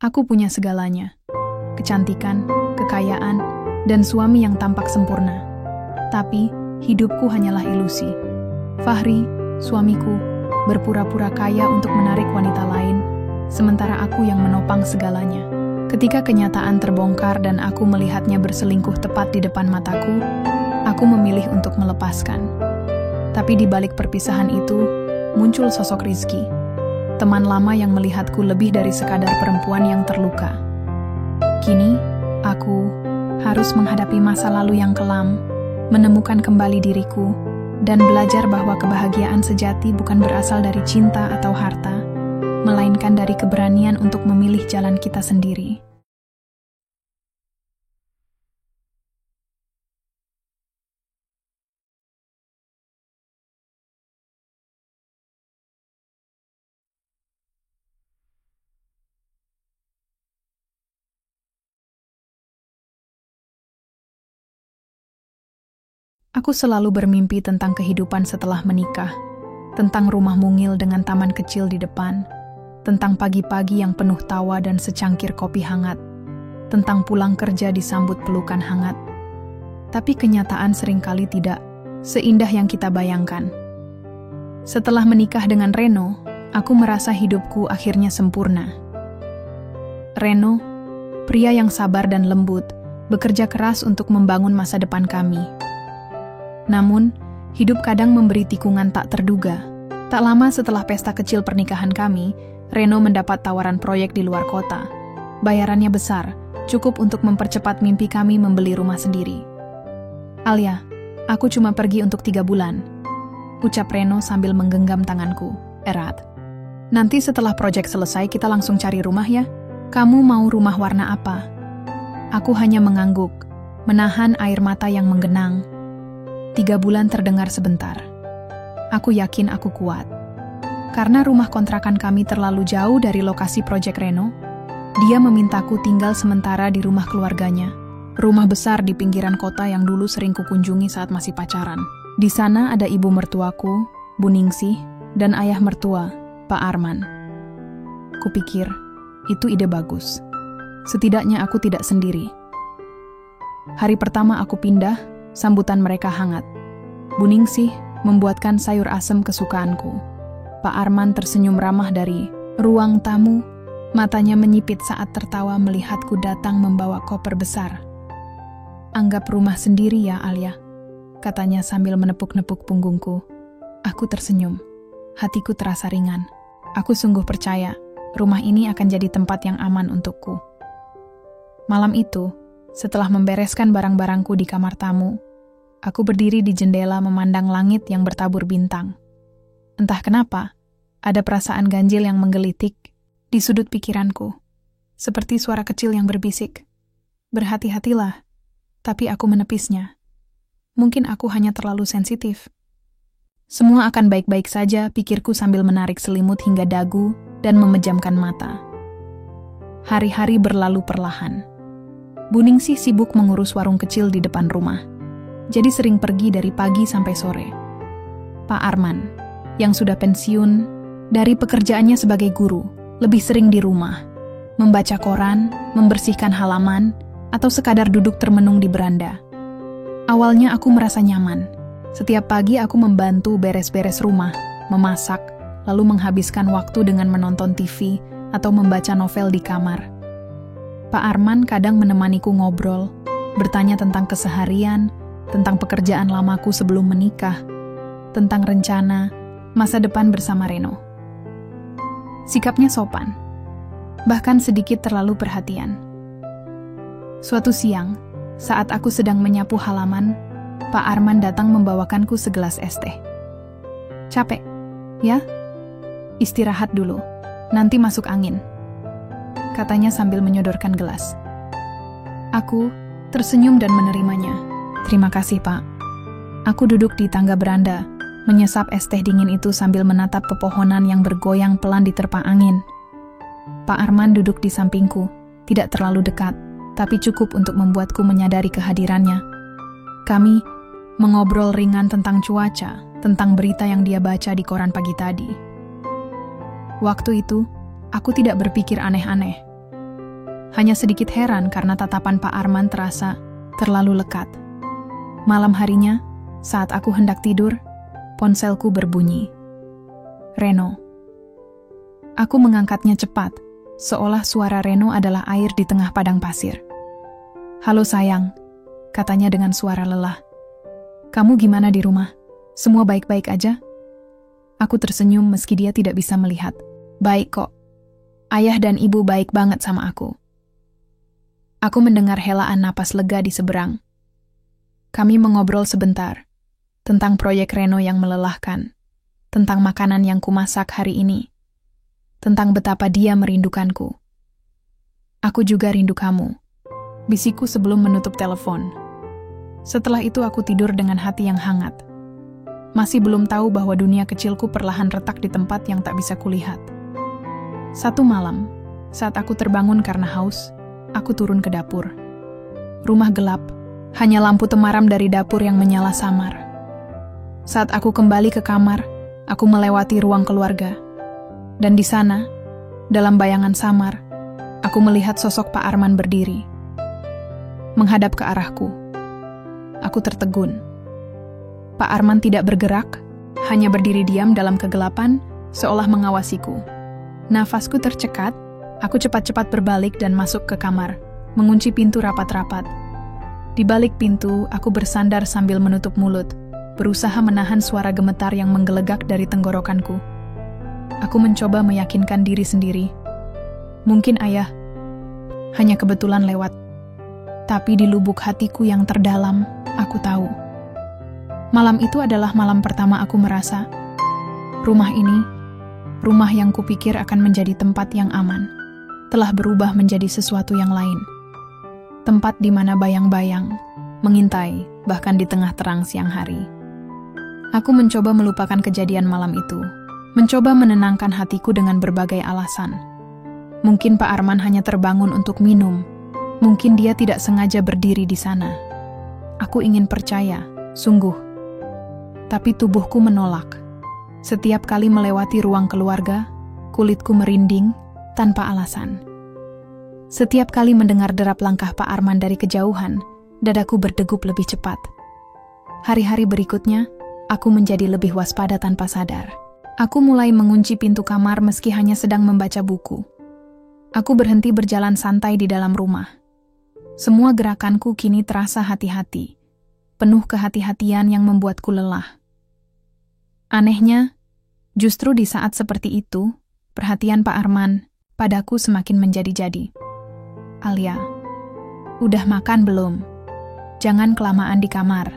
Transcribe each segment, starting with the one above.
Aku punya segalanya. Kecantikan, kekayaan, dan suami yang tampak sempurna. Tapi, hidupku hanyalah ilusi. Fahri, suamiku, berpura-pura kaya untuk menarik wanita lain, sementara aku yang menopang segalanya. Ketika kenyataan terbongkar dan aku melihatnya berselingkuh tepat di depan mataku, aku memilih untuk melepaskan. Tapi di balik perpisahan itu, muncul sosok Rizky. Teman lama yang melihatku lebih dari sekadar perempuan yang terluka. Kini, aku harus menghadapi masa lalu yang kelam, menemukan kembali diriku, dan belajar bahwa kebahagiaan sejati bukan berasal dari cinta atau harta, melainkan dari keberanian untuk memilih jalan kita sendiri. Aku selalu bermimpi tentang kehidupan setelah menikah, tentang rumah mungil dengan taman kecil di depan, tentang pagi-pagi yang penuh tawa dan secangkir kopi hangat, tentang pulang kerja disambut pelukan hangat. Tapi kenyataan seringkali tidak seindah yang kita bayangkan. Setelah menikah dengan Reno, aku merasa hidupku akhirnya sempurna. Reno, pria yang sabar dan lembut, bekerja keras untuk membangun masa depan kami. Namun, hidup kadang memberi tikungan tak terduga. Tak lama setelah pesta kecil pernikahan kami, Reno mendapat tawaran proyek di luar kota. Bayarannya besar, cukup untuk mempercepat mimpi kami membeli rumah sendiri. "Alia, aku cuma pergi untuk 3 bulan," ucap Reno sambil menggenggam tanganku erat. "Nanti setelah proyek selesai kita langsung cari rumah ya. Kamu mau rumah warna apa?" Aku hanya mengangguk, menahan air mata yang menggenang. 3 bulan terdengar sebentar. Aku yakin aku kuat. Karena rumah kontrakan kami terlalu jauh dari lokasi proyek Reno, dia memintaku tinggal sementara di rumah keluarganya. Rumah besar di pinggiran kota yang dulu sering kukunjungi saat masih pacaran. Di sana ada ibu mertuaku, Bu Ningsih, dan ayah mertua, Pak Arman. Kupikir, itu ide bagus. Setidaknya aku tidak sendiri. Hari pertama aku pindah, sambutan mereka hangat. Bu Ningsih membuatkan sayur asem kesukaanku. Pak Arman tersenyum ramah dari ruang tamu, matanya menyipit saat tertawa melihatku datang membawa koper besar. "Anggap rumah sendiri ya, Alia," katanya sambil menepuk-nepuk punggungku. Aku tersenyum. Hatiku terasa ringan. Aku sungguh percaya rumah ini akan jadi tempat yang aman untukku. Malam itu, setelah membereskan barang-barangku di kamar tamu, aku berdiri di jendela memandang langit yang bertabur bintang. Entah kenapa, ada perasaan ganjil yang menggelitik di sudut pikiranku, seperti suara kecil yang berbisik, "Berhati-hatilah," tapi aku menepisnya. Mungkin aku hanya terlalu sensitif. Semua akan baik-baik saja, pikirku sambil menarik selimut hingga dagu dan memejamkan mata. Hari-hari berlalu perlahan. Bu Ningsih sibuk mengurus warung kecil di depan rumah, jadi sering pergi dari pagi sampai sore. Pak Arman, yang sudah pensiun dari pekerjaannya sebagai guru, lebih sering di rumah, membaca koran, membersihkan halaman, atau sekadar duduk termenung di beranda. Awalnya aku merasa nyaman. Setiap pagi aku membantu beres-beres rumah, memasak, lalu menghabiskan waktu dengan menonton TV atau membaca novel di kamar. Pak Arman kadang menemaniku ngobrol, bertanya tentang keseharian, tentang pekerjaan lamaku sebelum menikah, tentang rencana masa depan bersama Reno. Sikapnya sopan, bahkan sedikit terlalu perhatian. Suatu siang, saat aku sedang menyapu halaman, Pak Arman datang membawakanku segelas es teh. "Capek, ya? Istirahat dulu, nanti masuk angin," katanya sambil menyodorkan gelas. Aku tersenyum dan menerimanya. "Terima kasih, Pak." Aku duduk di tangga beranda, menyesap es teh dingin itu sambil menatap pepohonan yang bergoyang pelan diterpa angin. Pak Arman duduk di sampingku, tidak terlalu dekat, tapi cukup untuk membuatku menyadari kehadirannya. Kami mengobrol ringan tentang cuaca, tentang berita yang dia baca di koran pagi tadi. Waktu itu, aku tidak berpikir aneh-aneh. Hanya sedikit heran karena tatapan Pak Arman terasa terlalu lekat. Malam harinya, saat aku hendak tidur, ponselku berbunyi. Reno. Aku mengangkatnya cepat, seolah suara Reno adalah air di tengah padang pasir. Halo sayang, katanya dengan suara lelah. Kamu gimana di rumah? Semua baik-baik aja? Aku tersenyum meski dia tidak bisa melihat. Baik kok. Ayah dan ibu baik banget sama aku. Aku mendengar helaan napas lega di seberang. Kami mengobrol sebentar tentang proyek Reno yang melelahkan, tentang makanan yang kumasak hari ini, tentang betapa dia merindukanku. Aku juga rindu kamu, bisikku sebelum menutup telepon. Setelah itu aku tidur dengan hati yang hangat. Masih belum tahu bahwa dunia kecilku perlahan retak di tempat yang tak bisa kulihat. Satu malam, saat aku terbangun karena haus, aku turun ke dapur. Rumah gelap, hanya lampu temaram dari dapur yang menyala samar. Saat aku kembali ke kamar, aku melewati ruang keluarga. Dan di sana, dalam bayangan samar, aku melihat sosok Pak Arman berdiri. Menghadap ke arahku. Aku tertegun. Pak Arman tidak bergerak, hanya berdiri diam dalam kegelapan, seolah mengawasiku. Nafasku tercekat, aku cepat-cepat berbalik dan masuk ke kamar, mengunci pintu rapat-rapat. Di balik pintu, aku bersandar sambil menutup mulut, berusaha menahan suara gemetar yang menggelegak dari tenggorokanku. Aku mencoba meyakinkan diri sendiri. Mungkin ayah hanya kebetulan lewat. Tapi di lubuk hatiku yang terdalam, aku tahu. Malam itu adalah malam pertama aku merasa, rumah ini, rumah yang kupikir akan menjadi tempat yang aman, telah berubah menjadi sesuatu yang lain. Tempat di mana bayang-bayang, mengintai, bahkan di tengah terang siang hari. Aku mencoba melupakan kejadian malam itu, mencoba menenangkan hatiku dengan berbagai alasan. Mungkin Pak Arman hanya terbangun untuk minum, mungkin dia tidak sengaja berdiri di sana. Aku ingin percaya, sungguh. Tapi tubuhku menolak. Setiap kali melewati ruang keluarga, kulitku merinding tanpa alasan. Setiap kali mendengar derap langkah Pak Arman dari kejauhan, dadaku berdegup lebih cepat. Hari-hari berikutnya, aku menjadi lebih waspada tanpa sadar. Aku mulai mengunci pintu kamar meski hanya sedang membaca buku. Aku berhenti berjalan santai di dalam rumah. Semua gerakanku kini terasa hati-hati, penuh kehati-hatian yang membuatku lelah. Anehnya, justru di saat seperti itu, perhatian Pak Arman padaku semakin menjadi-jadi. Alia, udah makan belum? Jangan kelamaan di kamar.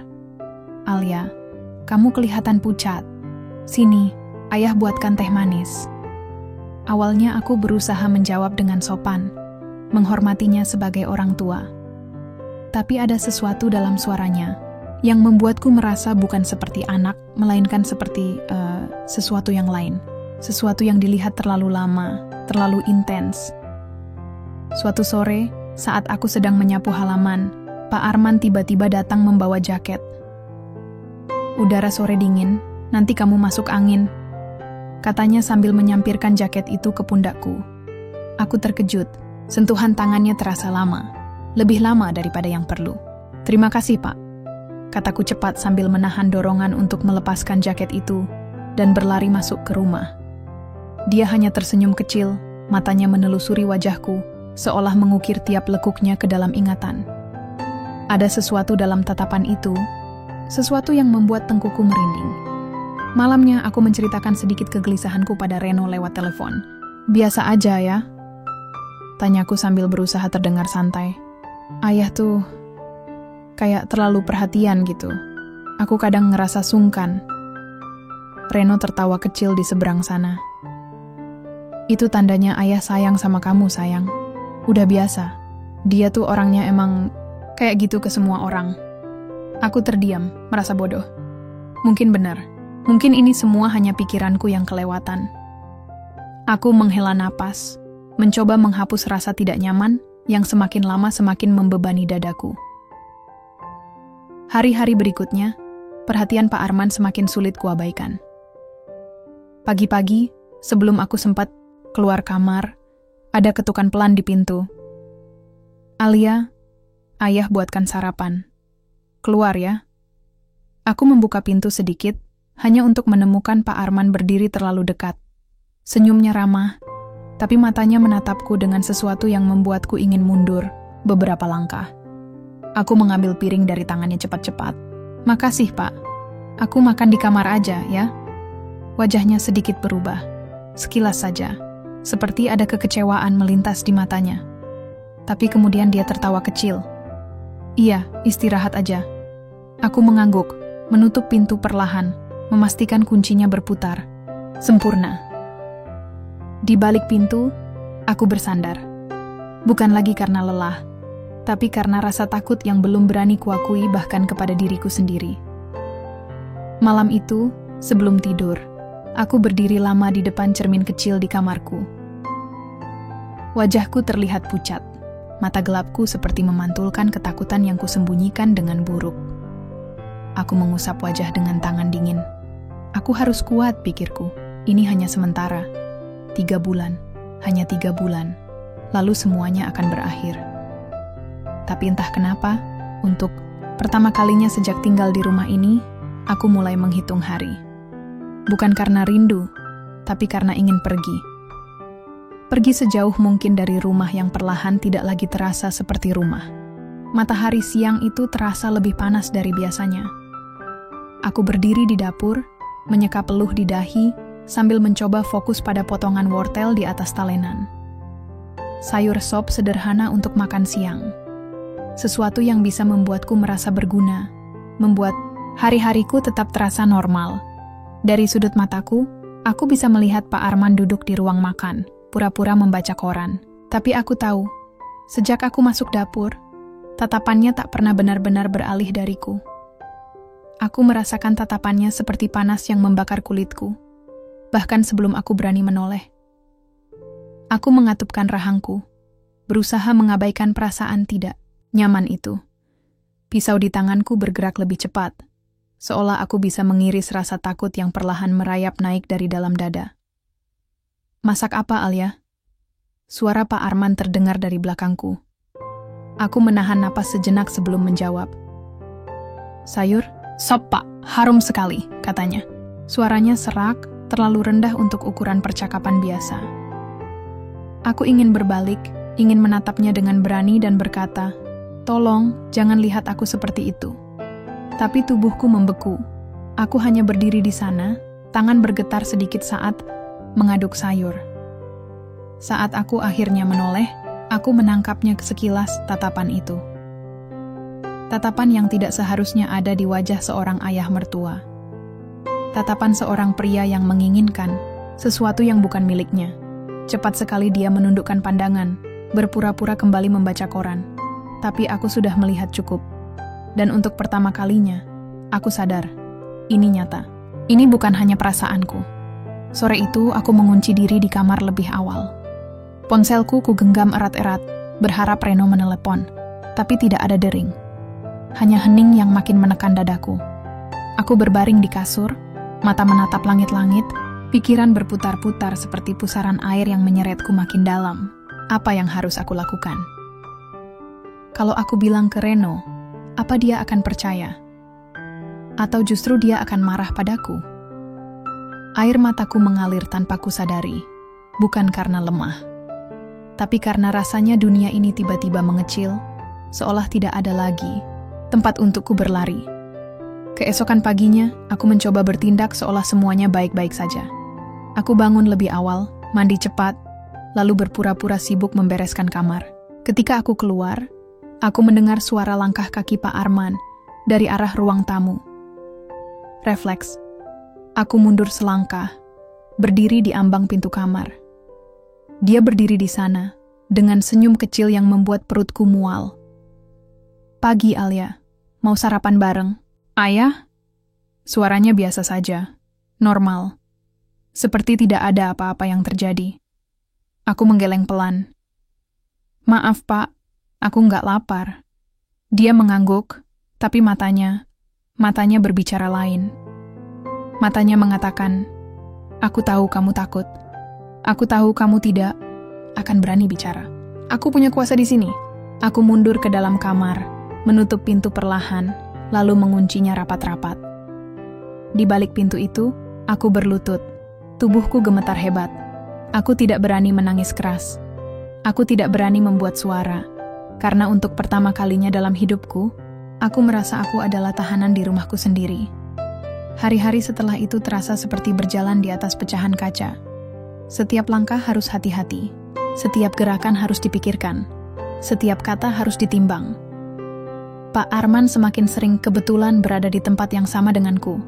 Alia, kamu kelihatan pucat. Sini, ayah buatkan teh manis. Awalnya aku berusaha menjawab dengan sopan, menghormatinya sebagai orang tua. Tapi ada sesuatu dalam suaranya yang membuatku merasa bukan seperti anak, melainkan seperti sesuatu yang lain. Sesuatu yang dilihat terlalu lama, terlalu intens. Suatu sore, saat aku sedang menyapu halaman, Pak Arman tiba-tiba datang membawa jaket. Udara sore dingin, nanti kamu masuk angin, katanya sambil menyampirkan jaket itu ke pundakku. Aku terkejut, sentuhan tangannya terasa lama, lebih lama daripada yang perlu. Terima kasih, Pak. Kataku cepat sambil menahan dorongan untuk melepaskan jaket itu dan berlari masuk ke rumah. Dia hanya tersenyum kecil, matanya menelusuri wajahku, seolah mengukir tiap lekuknya ke dalam ingatan. Ada sesuatu dalam tatapan itu, sesuatu yang membuat tengkuku merinding. Malamnya aku menceritakan sedikit kegelisahanku pada Reno lewat telepon. Biasa aja ya? Tanyaku sambil berusaha terdengar santai. Ayah tuh kayak terlalu perhatian gitu. Aku kadang ngerasa sungkan. Reno tertawa kecil di seberang sana. Itu tandanya ayah sayang sama kamu, sayang. Udah biasa. Dia tuh orangnya emang kayak gitu ke semua orang. Aku terdiam, merasa bodoh. Mungkin benar. Mungkin ini semua hanya pikiranku yang kelewatan. Aku menghela napas, mencoba menghapus rasa tidak nyaman yang semakin lama semakin membebani dadaku. Hari-hari berikutnya, perhatian Pak Arman semakin sulit kuabaikan. Pagi-pagi, sebelum aku sempat keluar kamar, ada ketukan pelan di pintu. Alia, ayah buatkan sarapan. Keluar ya. Aku membuka pintu sedikit, hanya untuk menemukan Pak Arman berdiri terlalu dekat. Senyumnya ramah, tapi matanya menatapku dengan sesuatu yang membuatku ingin mundur beberapa langkah. Aku mengambil piring dari tangannya cepat-cepat. Makasih, Pak. Aku makan di kamar aja, ya. Wajahnya sedikit berubah. Sekilas saja, seperti ada kekecewaan melintas di matanya. Tapi kemudian dia tertawa kecil. Iya, istirahat aja. Aku mengangguk, menutup pintu perlahan, memastikan kuncinya berputar. Sempurna. Di balik pintu, aku bersandar. Bukan lagi karena lelah, tapi karena rasa takut yang belum berani kuakui bahkan kepada diriku sendiri. Malam itu, sebelum tidur, aku berdiri lama di depan cermin kecil di kamarku. Wajahku terlihat pucat. Mata gelapku seperti memantulkan ketakutan yang kusembunyikan dengan buruk. Aku mengusap wajah dengan tangan dingin. Aku harus kuat, pikirku. Ini hanya sementara. 3 bulan. Hanya 3 bulan. Lalu semuanya akan berakhir. Tapi entah kenapa, untuk pertama kalinya sejak tinggal di rumah ini, aku mulai menghitung hari. Bukan karena rindu, tapi karena ingin pergi. Pergi sejauh mungkin dari rumah yang perlahan tidak lagi terasa seperti rumah. Matahari siang itu terasa lebih panas dari biasanya. Aku berdiri di dapur, menyeka peluh di dahi, sambil mencoba fokus pada potongan wortel di atas talenan. Sayur sop sederhana untuk makan siang. Sesuatu yang bisa membuatku merasa berguna, membuat hari-hariku tetap terasa normal. Dari sudut mataku, aku bisa melihat Pak Arman duduk di ruang makan, pura-pura membaca koran. Tapi aku tahu, sejak aku masuk dapur, tatapannya tak pernah benar-benar beralih dariku. Aku merasakan tatapannya seperti panas yang membakar kulitku, bahkan sebelum aku berani menoleh. Aku mengatupkan rahangku, berusaha mengabaikan perasaan tidak nyaman itu. Pisau di tanganku bergerak lebih cepat, seolah aku bisa mengiris rasa takut yang perlahan merayap naik dari dalam dada. Masak apa, Alia? Suara Pak Arman terdengar dari belakangku. Aku menahan napas sejenak sebelum menjawab. Sayur? Sop, Pak. Harum sekali, katanya. Suaranya serak, terlalu rendah untuk ukuran percakapan biasa. Aku ingin berbalik, ingin menatapnya dengan berani dan berkata, tolong, jangan lihat aku seperti itu. Tapi tubuhku membeku. Aku hanya berdiri di sana, tangan bergetar sedikit saat mengaduk sayur. Saat aku akhirnya menoleh, aku menangkapnya sekilas tatapan itu. Tatapan yang tidak seharusnya ada di wajah seorang ayah mertua. Tatapan seorang pria yang menginginkan sesuatu yang bukan miliknya. Cepat sekali dia menundukkan pandangan, berpura-pura kembali membaca koran. Tapi aku sudah melihat cukup. Dan untuk pertama kalinya, aku sadar, ini nyata. Ini bukan hanya perasaanku. Sore itu, aku mengunci diri di kamar lebih awal. Ponselku kugenggam erat-erat, berharap Reno menelepon. Tapi tidak ada dering. Hanya hening yang makin menekan dadaku. Aku berbaring di kasur, mata menatap langit-langit, pikiran berputar-putar seperti pusaran air yang menyeretku makin dalam. Apa yang harus aku lakukan? Kalau aku bilang ke Reno, apa dia akan percaya? Atau justru dia akan marah padaku? Air mataku mengalir tanpa kusadari, bukan karena lemah, tapi karena rasanya dunia ini tiba-tiba mengecil, seolah tidak ada lagi tempat untukku berlari. Keesokan paginya, aku mencoba bertindak seolah semuanya baik-baik saja. Aku bangun lebih awal, mandi cepat, lalu berpura-pura sibuk membereskan kamar. Ketika aku keluar, aku mendengar suara langkah kaki Pak Arman dari arah ruang tamu. Refleks. Aku mundur selangkah, berdiri di ambang pintu kamar. Dia berdiri di sana, dengan senyum kecil yang membuat perutku mual. Pagi, Alia. Mau sarapan bareng? Ayah? Suaranya biasa saja, normal. Seperti tidak ada apa-apa yang terjadi. Aku menggeleng pelan. Maaf, Pak, aku nggak lapar. Dia mengangguk, tapi matanya berbicara lain. Matanya mengatakan, aku tahu kamu takut. Aku tahu kamu tidak akan berani bicara. Aku punya kuasa di sini. Aku mundur ke dalam kamar, menutup pintu perlahan, lalu menguncinya rapat-rapat. Di balik pintu itu, aku berlutut. Tubuhku gemetar hebat. Aku tidak berani menangis keras. Aku tidak berani membuat suara, karena untuk pertama kalinya dalam hidupku, aku merasa aku adalah tahanan di rumahku sendiri. Hari-hari setelah itu terasa seperti berjalan di atas pecahan kaca. Setiap langkah harus hati-hati. Setiap gerakan harus dipikirkan. Setiap kata harus ditimbang. Pak Arman semakin sering kebetulan berada di tempat yang sama denganku.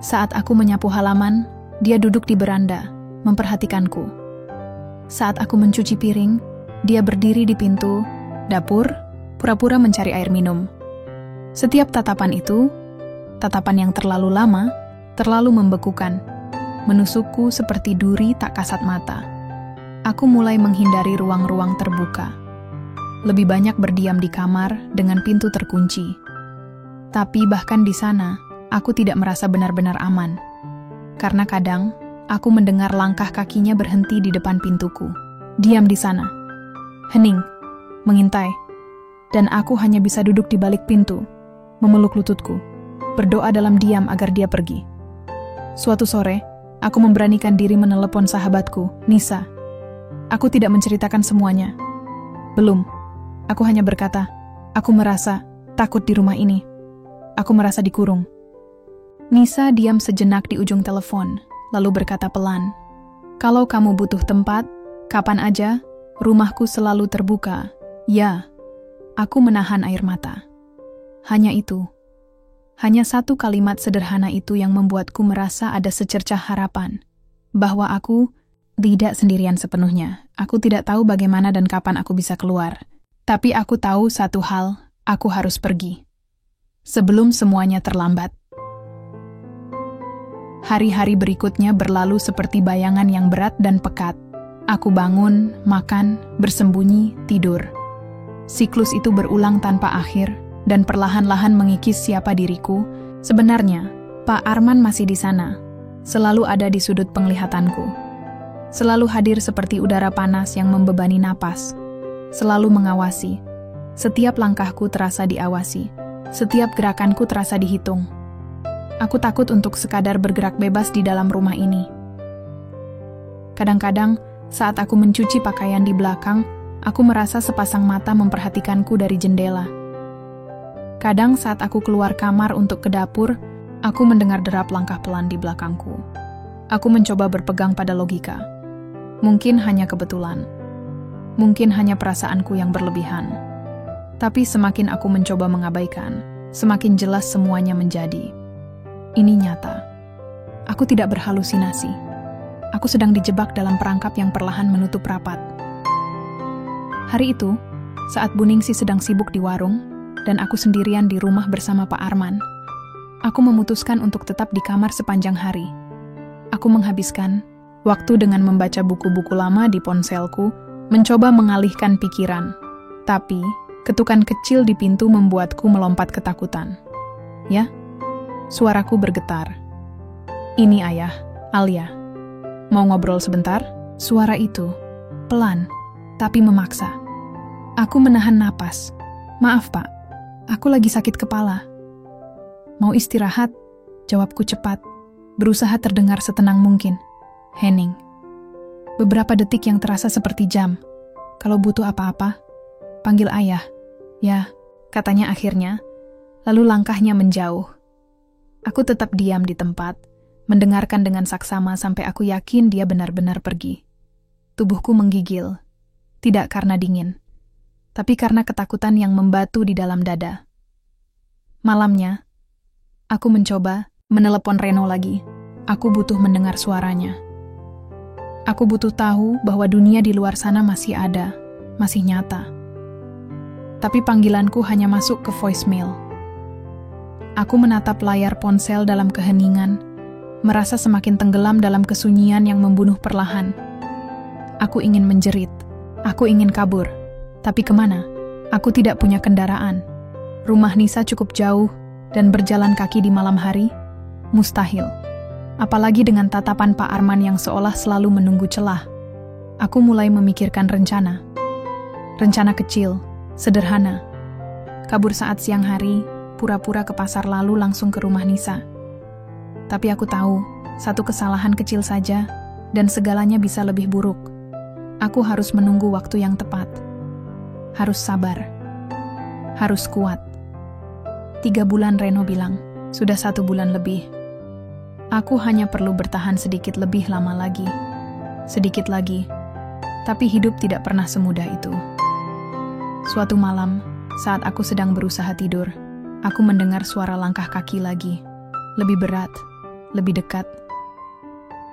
Saat aku menyapu halaman, dia duduk di beranda, memperhatikanku. Saat aku mencuci piring, dia berdiri di pintu dapur, pura-pura mencari air minum. Setiap tatapan itu, tatapan yang terlalu lama, terlalu membekukan, menusukku seperti duri tak kasat mata. Aku mulai menghindari ruang-ruang terbuka. Lebih banyak berdiam di kamar dengan pintu terkunci. Tapi bahkan di sana, aku tidak merasa benar-benar aman. Karena kadang, aku mendengar langkah kakinya berhenti di depan pintuku. Diam di sana. Hening. Mengintai. Dan aku hanya bisa duduk di balik pintu, memeluk lututku, berdoa dalam diam agar dia pergi. Suatu sore, aku memberanikan diri menelepon sahabatku, Nisa. Aku tidak menceritakan semuanya. Belum. Aku hanya berkata, aku merasa takut di rumah ini. Aku merasa dikurung. Nisa diam sejenak di ujung telepon, lalu berkata pelan, "Kalau kamu butuh tempat, kapan aja, rumahku selalu terbuka." Ya, aku menahan air mata. Hanya itu. Hanya satu kalimat sederhana itu yang membuatku merasa ada secercah harapan. Bahwa aku tidak sendirian sepenuhnya. Aku tidak tahu bagaimana dan kapan aku bisa keluar. Tapi aku tahu satu hal, aku harus pergi. Sebelum semuanya terlambat. Hari-hari berikutnya berlalu seperti bayangan yang berat dan pekat. Aku bangun, makan, bersembunyi, tidur. Siklus itu berulang tanpa akhir, dan perlahan-lahan mengikis siapa diriku. Sebenarnya, Pak Arman masih di sana. Selalu ada di sudut penglihatanku. Selalu hadir seperti udara panas yang membebani napas. Selalu mengawasi. Setiap langkahku terasa diawasi. Setiap gerakanku terasa dihitung. Aku takut untuk sekadar bergerak bebas di dalam rumah ini. Kadang-kadang, saat aku mencuci pakaian di belakang, aku merasa sepasang mata memperhatikanku dari jendela. Kadang saat aku keluar kamar untuk ke dapur, aku mendengar derap langkah pelan di belakangku. Aku mencoba berpegang pada logika. Mungkin hanya kebetulan. Mungkin hanya perasaanku yang berlebihan. Tapi semakin aku mencoba mengabaikan, semakin jelas semuanya menjadi. Ini nyata. Aku tidak berhalusinasi. Aku sedang dijebak dalam perangkap yang perlahan menutup rapat. Hari itu, saat Bu Ningsi sedang sibuk di warung, dan aku sendirian di rumah bersama Pak Arman, aku memutuskan untuk tetap di kamar sepanjang hari. Aku menghabiskan waktu dengan membaca buku-buku lama di ponselku, mencoba mengalihkan pikiran. Tapi, ketukan kecil di pintu membuatku melompat ketakutan. Ya, suaraku bergetar. "Ini ayah, Alia. Mau ngobrol sebentar?" Suara itu, pelan, tapi memaksa. Aku menahan napas. "Maaf, Pak. Aku lagi sakit kepala." "Mau istirahat?" Jawabku cepat, berusaha terdengar setenang mungkin. Hening. Beberapa detik yang terasa seperti jam. "Kalau butuh apa-apa, panggil ayah." "Ya," katanya akhirnya, lalu langkahnya menjauh. Aku tetap diam di tempat, mendengarkan dengan saksama sampai aku yakin dia benar-benar pergi. Tubuhku menggigil, tidak karena dingin, tapi karena ketakutan yang membatu di dalam dada. Malamnya, aku mencoba menelepon Reno lagi. Aku butuh mendengar suaranya. Aku butuh tahu bahwa dunia di luar sana masih ada, masih nyata. Tapi panggilanku hanya masuk ke voicemail. Aku menatap layar ponsel dalam keheningan, merasa semakin tenggelam dalam kesunyian yang membunuh perlahan. Aku ingin menjerit, aku ingin kabur. Tapi kemana? Aku tidak punya kendaraan. Rumah Nisa cukup jauh, dan berjalan kaki di malam hari? Mustahil. Apalagi dengan tatapan Pak Arman yang seolah selalu menunggu celah. Aku mulai memikirkan rencana. Rencana kecil, Sederhana. Kabur saat siang hari, pura-pura ke pasar lalu langsung ke rumah Nisa. Tapi aku tahu, satu kesalahan kecil saja, dan segalanya bisa lebih buruk. Aku harus menunggu waktu yang tepat. Harus sabar. Harus kuat. 3 bulan, Reno bilang. Sudah 1 bulan lebih. Aku hanya perlu bertahan sedikit lebih lama lagi. Sedikit lagi. Tapi hidup tidak pernah semudah itu. Suatu malam, saat aku sedang berusaha tidur, aku mendengar suara langkah kaki lagi. Lebih berat, lebih dekat.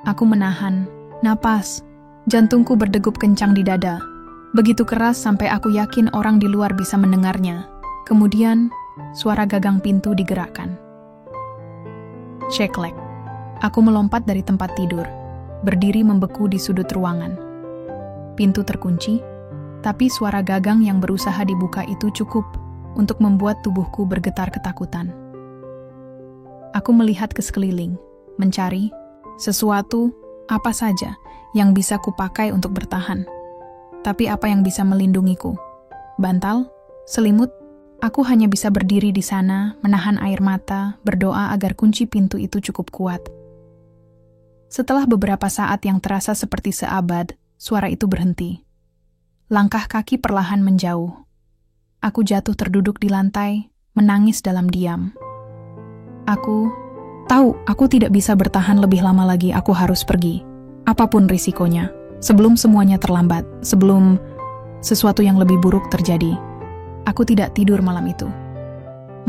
Aku menahan napas. Jantungku berdegup kencang di dada. Begitu keras sampai aku yakin orang di luar bisa mendengarnya. Kemudian, suara gagang pintu digerakkan. Ceklek. Aku melompat dari tempat tidur, berdiri membeku di sudut ruangan. Pintu terkunci, tapi suara gagang yang berusaha dibuka itu cukup untuk membuat tubuhku bergetar ketakutan. Aku melihat ke sekeliling, mencari sesuatu, apa saja, yang bisa kupakai untuk bertahan. Tapi apa yang bisa melindungiku? Bantal? Selimut? Aku hanya bisa berdiri di sana, menahan air mata, berdoa agar kunci pintu itu cukup kuat. Setelah beberapa saat yang terasa seperti seabad, suara itu berhenti. Langkah kaki perlahan menjauh. Aku jatuh terduduk di lantai, menangis dalam diam. Aku tahu aku tidak bisa bertahan lebih lama lagi, aku harus pergi. Apapun risikonya, sebelum semuanya terlambat, sebelum sesuatu yang lebih buruk terjadi. Aku tidak tidur malam itu.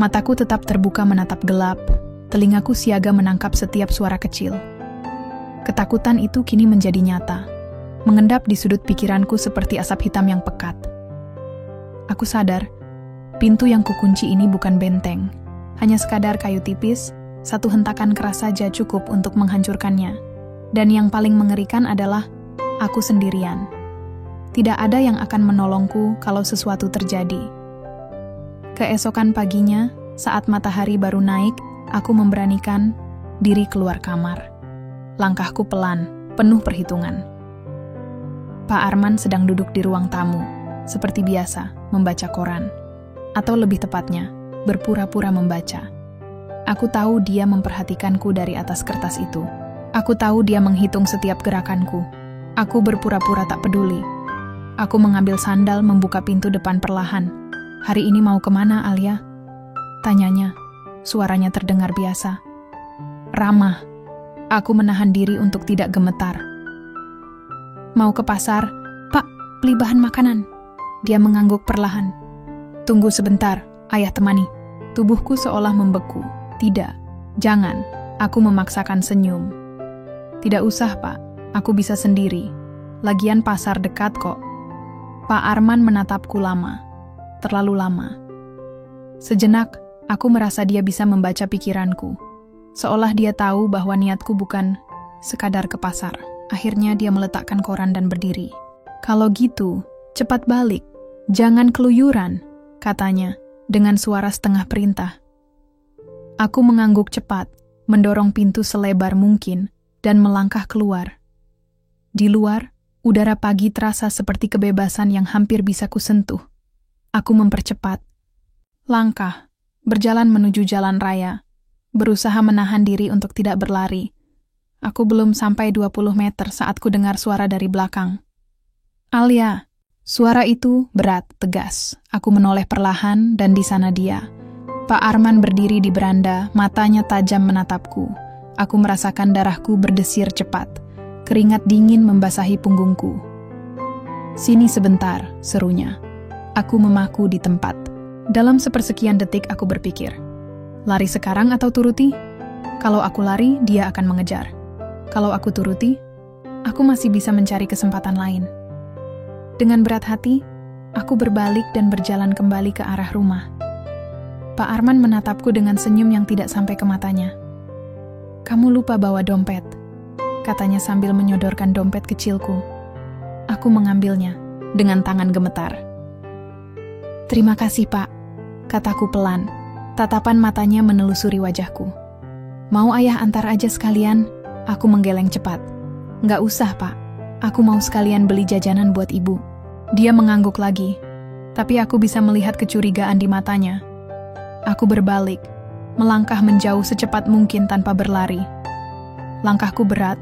Mataku tetap terbuka menatap gelap, telingaku siaga menangkap setiap suara kecil. Ketakutan itu kini menjadi nyata, mengendap di sudut pikiranku seperti asap hitam yang pekat. Aku sadar, pintu yang kukunci ini bukan benteng, hanya sekadar kayu tipis, satu hentakan keras saja cukup untuk menghancurkannya. Dan yang paling mengerikan adalah, aku sendirian. Tidak ada yang akan menolongku kalau sesuatu terjadi. Keesokan paginya, saat matahari baru naik, aku memberanikan diri keluar kamar. Langkahku pelan, penuh perhitungan. Pak Arman sedang duduk di ruang tamu, seperti biasa, membaca koran. Atau lebih tepatnya, berpura-pura membaca. Aku tahu dia memperhatikanku dari atas kertas itu. Aku tahu dia menghitung setiap gerakanku. Aku berpura-pura tak peduli. Aku mengambil sandal, membuka pintu depan perlahan. Hari ini mau kemana, Alia? Tanyanya, suaranya terdengar biasa. Ramah. Aku menahan diri untuk tidak gemetar. Mau ke pasar? Pak, beli bahan makanan. Dia mengangguk perlahan. Tunggu sebentar, ayah temani. Tubuhku seolah membeku. Tidak, jangan. Aku memaksakan senyum. Tidak usah, Pak. Aku bisa sendiri. Lagian pasar dekat kok. Pak Arman menatapku lama. Terlalu lama. Sejenak, aku merasa dia bisa membaca pikiranku. Seolah dia tahu bahwa niatku bukan sekadar ke pasar. Akhirnya dia meletakkan koran dan berdiri. Kalau gitu, cepat balik. Jangan keluyuran, katanya, dengan suara setengah perintah. Aku mengangguk cepat, mendorong pintu selebar mungkin, dan melangkah keluar. Di luar, udara pagi terasa seperti kebebasan yang hampir bisa kusentuh. Aku mempercepat langkah, berjalan menuju jalan raya, berusaha menahan diri untuk tidak berlari. Aku belum sampai 20 meter saat ku dengar suara dari belakang. Alia, suara itu berat, tegas. Aku menoleh perlahan dan di sana dia. Pak Arman berdiri di beranda, matanya tajam menatapku. Aku merasakan darahku berdesir cepat. Keringat dingin membasahi punggungku. Sini sebentar, serunya. Aku memaku di tempat. Dalam sepersekian detik aku berpikir, lari sekarang atau turuti? Kalau aku lari, dia akan mengejar. Kalau aku turuti, aku masih bisa mencari kesempatan lain. Dengan berat hati, aku berbalik dan berjalan kembali ke arah rumah. Pak Arman menatapku dengan senyum yang tidak sampai ke matanya. Kamu lupa bawa dompet, katanya sambil menyodorkan dompet kecilku. Aku mengambilnya dengan tangan gemetar. Terima kasih, Pak, kataku pelan. Tatapan matanya menelusuri wajahku. Mau ayah antar aja sekalian? Aku menggeleng cepat. Nggak usah, Pak. Aku mau sekalian beli jajanan buat ibu. Dia mengangguk lagi. Tapi aku bisa melihat kecurigaan di matanya. Aku berbalik, melangkah menjauh secepat mungkin tanpa berlari. Langkahku berat,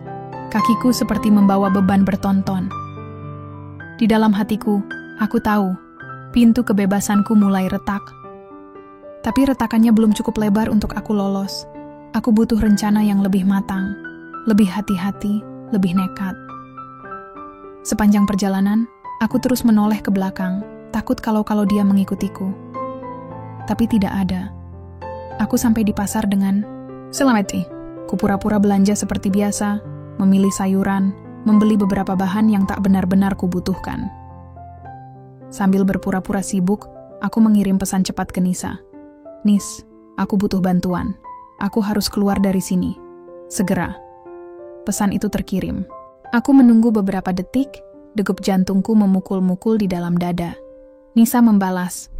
kakiku seperti membawa beban bertonton. Di dalam hatiku, aku tahu, pintu kebebasanku mulai retak. Tapi retakannya belum cukup lebar untuk aku lolos. Aku butuh rencana yang lebih matang, lebih hati-hati, lebih nekat. Sepanjang perjalanan, aku terus menoleh ke belakang, takut kalau dia mengikutiku. Tapi tidak ada. Aku sampai di pasar dengan "Selamat. Kupura-pura belanja seperti biasa, memilih sayuran, membeli beberapa bahan yang tak benar-benar kubutuhkan. Sambil berpura-pura sibuk, aku mengirim pesan cepat ke Nisa. "Nis, aku butuh bantuan. Aku harus keluar dari sini. Segera." Pesan itu terkirim. Aku menunggu beberapa detik, degup jantungku memukul-mukul di dalam dada. Nisa membalas,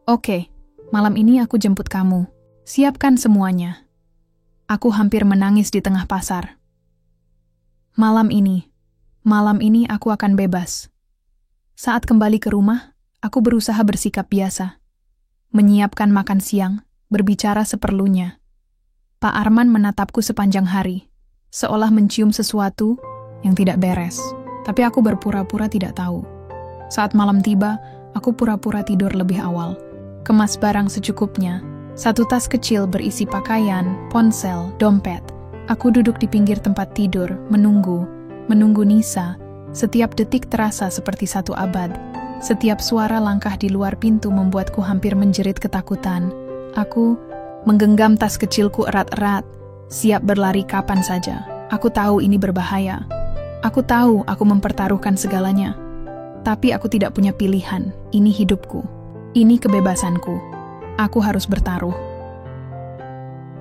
"Oke, malam ini aku jemput kamu. Siapkan semuanya." Aku hampir menangis di tengah pasar. Malam ini aku akan bebas. Saat kembali ke rumah, aku berusaha bersikap biasa. Menyiapkan makan siang, berbicara seperlunya. Pak Arman menatapku sepanjang hari, seolah mencium sesuatu yang tidak beres. Tapi aku berpura-pura tidak tahu. Saat malam tiba, aku pura-pura tidur lebih awal. Kemas barang secukupnya. Satu tas kecil berisi pakaian, ponsel, dompet. Aku duduk di pinggir tempat tidur, menunggu Nisa. Setiap detik terasa seperti satu abad. Setiap suara langkah di luar pintu membuatku hampir menjerit ketakutan. Aku menggenggam tas kecilku erat-erat, siap berlari kapan saja. Aku tahu ini berbahaya. Aku tahu aku mempertaruhkan segalanya. Tapi aku tidak punya pilihan. Ini hidupku. Ini kebebasanku. Aku harus bertaruh.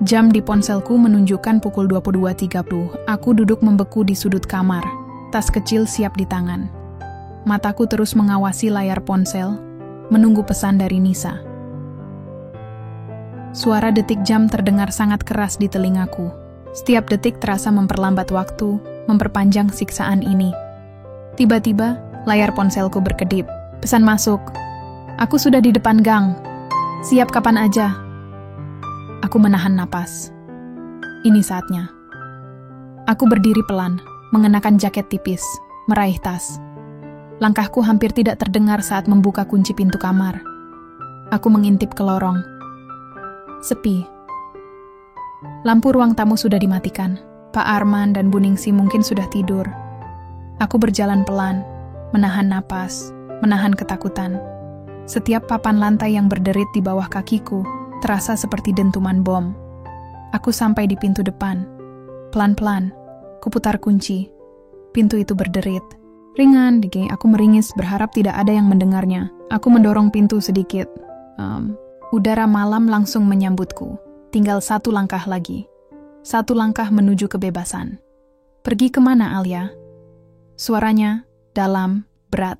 Jam di ponselku menunjukkan pukul 22.30. Aku duduk membeku di sudut kamar. Tas kecil siap di tangan. Mataku terus mengawasi layar ponsel, menunggu pesan dari Nisa. Suara detik jam terdengar sangat keras di telingaku. Setiap detik terasa memperlambat waktu, memperpanjang siksaan ini. Tiba-tiba, layar ponselku berkedip. Pesan masuk. "Aku sudah di depan gang. Siap kapan aja." Aku menahan napas. Ini saatnya. Aku berdiri pelan, mengenakan jaket tipis, meraih tas. Langkahku hampir tidak terdengar saat membuka kunci pintu kamar. Aku mengintip ke lorong. Sepi. Lampu ruang tamu sudah dimatikan. Pak Arman dan Bu Ningsi mungkin sudah tidur. Aku berjalan pelan, menahan napas, menahan ketakutan. Setiap papan lantai yang berderit di bawah kakiku terasa seperti dentuman bom. Aku sampai di pintu depan. Pelan-pelan, kuputar kunci. Pintu itu berderit. Ringan, aku meringis berharap tidak ada yang mendengarnya. Aku mendorong pintu sedikit. Udara malam langsung menyambutku. Tinggal satu langkah lagi. Satu langkah menuju kebebasan. "Pergi kemana, Alia?" Suaranya, dalam, berat,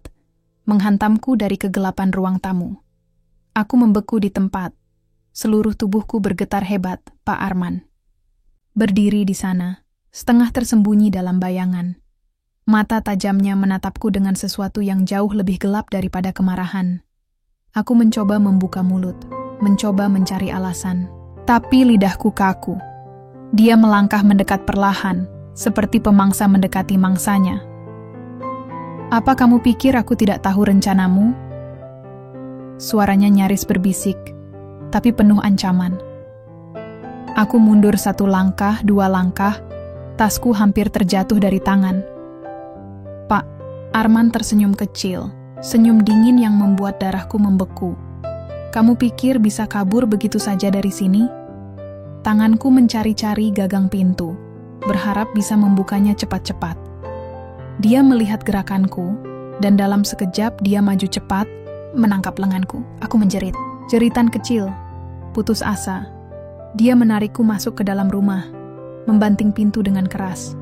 menghantamku dari kegelapan ruang tamu. Aku membeku di tempat. Seluruh tubuhku bergetar hebat, Pak Arman. Berdiri di sana, setengah tersembunyi dalam bayangan. Mata tajamnya menatapku dengan sesuatu yang jauh lebih gelap daripada kemarahan. Aku mencoba membuka mulut, mencoba mencari alasan. Tapi lidahku kaku. Dia melangkah mendekat perlahan, seperti pemangsa mendekati mangsanya. "Apa kamu pikir aku tidak tahu rencanamu?" Suaranya nyaris berbisik, tapi penuh ancaman. Aku mundur satu langkah, dua langkah, tasku hampir terjatuh dari tangan. Pak Arman tersenyum kecil, senyum dingin yang membuat darahku membeku. "Kamu pikir bisa kabur begitu saja dari sini?" Tanganku mencari-cari gagang pintu, berharap bisa membukanya cepat-cepat. Dia melihat gerakanku, dan dalam sekejap dia maju cepat, menangkap lenganku. Aku menjerit. Jeritan kecil, putus asa. Dia menarikku masuk ke dalam rumah, membanting pintu dengan keras.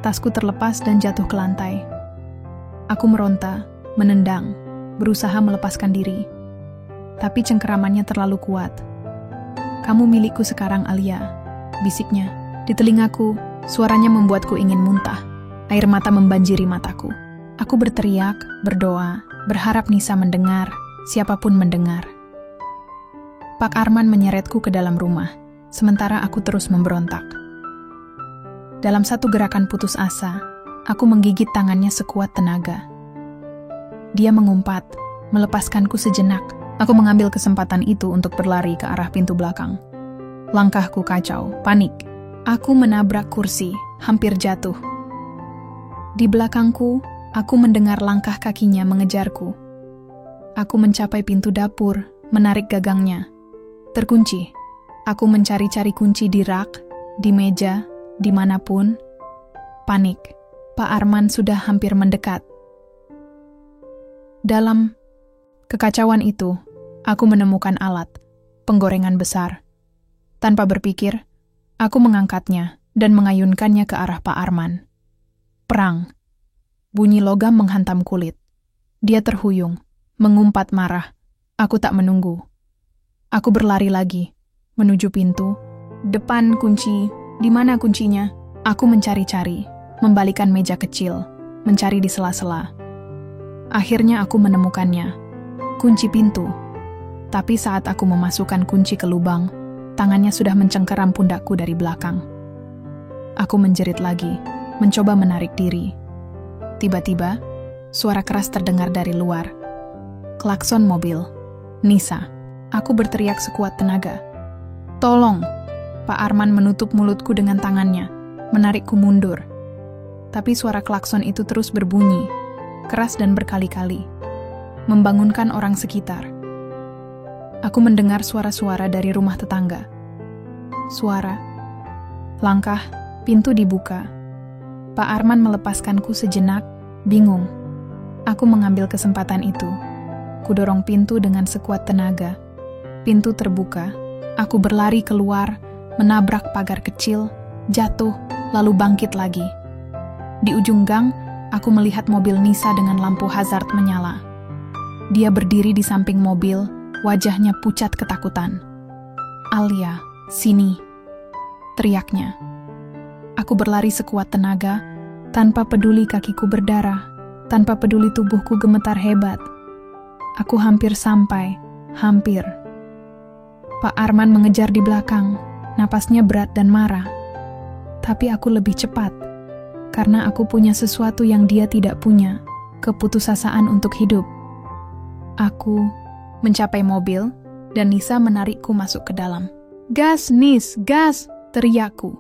Tasku terlepas dan jatuh ke lantai. Aku meronta, menendang, berusaha melepaskan diri. Tapi cengkeramannya terlalu kuat. "Kamu milikku sekarang, Alia," bisiknya. Di telingaku, suaranya membuatku ingin muntah. Air mata membanjiri mataku. Aku berteriak, berdoa, berharap Nisa mendengar, siapapun mendengar. Pak Arman menyeretku ke dalam rumah, sementara aku terus memberontak. Dalam satu gerakan putus asa, aku menggigit tangannya sekuat tenaga. Dia mengumpat, melepaskanku sejenak. Aku mengambil kesempatan itu untuk berlari ke arah pintu belakang. Langkahku kacau, panik. Aku menabrak kursi, hampir jatuh. Di belakangku, aku mendengar langkah kakinya mengejarku. Aku mencapai pintu dapur, menarik gagangnya. Terkunci. Aku mencari-cari kunci di rak, di meja, dimanapun. Panik. Pak Arman sudah hampir mendekat. Dalam kekacauan itu, aku menemukan alat, penggorengan besar. Tanpa berpikir, aku mengangkatnya dan mengayunkannya ke arah Pak Arman. Perang. Bunyi logam menghantam kulit. Dia terhuyung, mengumpat marah. Aku tak menunggu. Aku berlari lagi, menuju pintu. Depan kunci, di mana kuncinya? Aku mencari-cari, membalikan meja kecil, mencari di sela-sela. Akhirnya aku menemukannya. Kunci pintu. Tapi saat aku memasukkan kunci ke lubang, tangannya sudah mencengkeram pundakku dari belakang. Aku menjerit lagi, mencoba menarik diri. Tiba-tiba, suara keras terdengar dari luar. Klakson mobil. Nisa. Aku berteriak sekuat tenaga. Tolong! Pak Arman menutup mulutku dengan tangannya, menarikku mundur. Tapi suara klakson itu terus berbunyi, keras dan berkali-kali, membangunkan orang sekitar. Aku mendengar suara-suara dari rumah tetangga. Suara, langkah, pintu dibuka. Pak Arman melepaskanku sejenak, bingung. Aku mengambil kesempatan itu. Kudorong pintu dengan sekuat tenaga. Pintu terbuka. Aku berlari keluar, menabrak pagar kecil, jatuh, lalu bangkit lagi. Di ujung gang, aku melihat mobil Nisa dengan lampu hazard menyala. Dia berdiri di samping mobil, wajahnya pucat ketakutan. "Alia, sini!" teriaknya. Aku berlari sekuat tenaga, tanpa peduli kakiku berdarah, tanpa peduli tubuhku gemetar hebat. Aku hampir sampai, hampir. Pak Arman mengejar di belakang, napasnya berat dan marah. Tapi aku lebih cepat, karena aku punya sesuatu yang dia tidak punya, keputusasaan untuk hidup. Aku mencapai mobil, dan Nisa menarikku masuk ke dalam. "Gas, Nis, gas!" teriakku.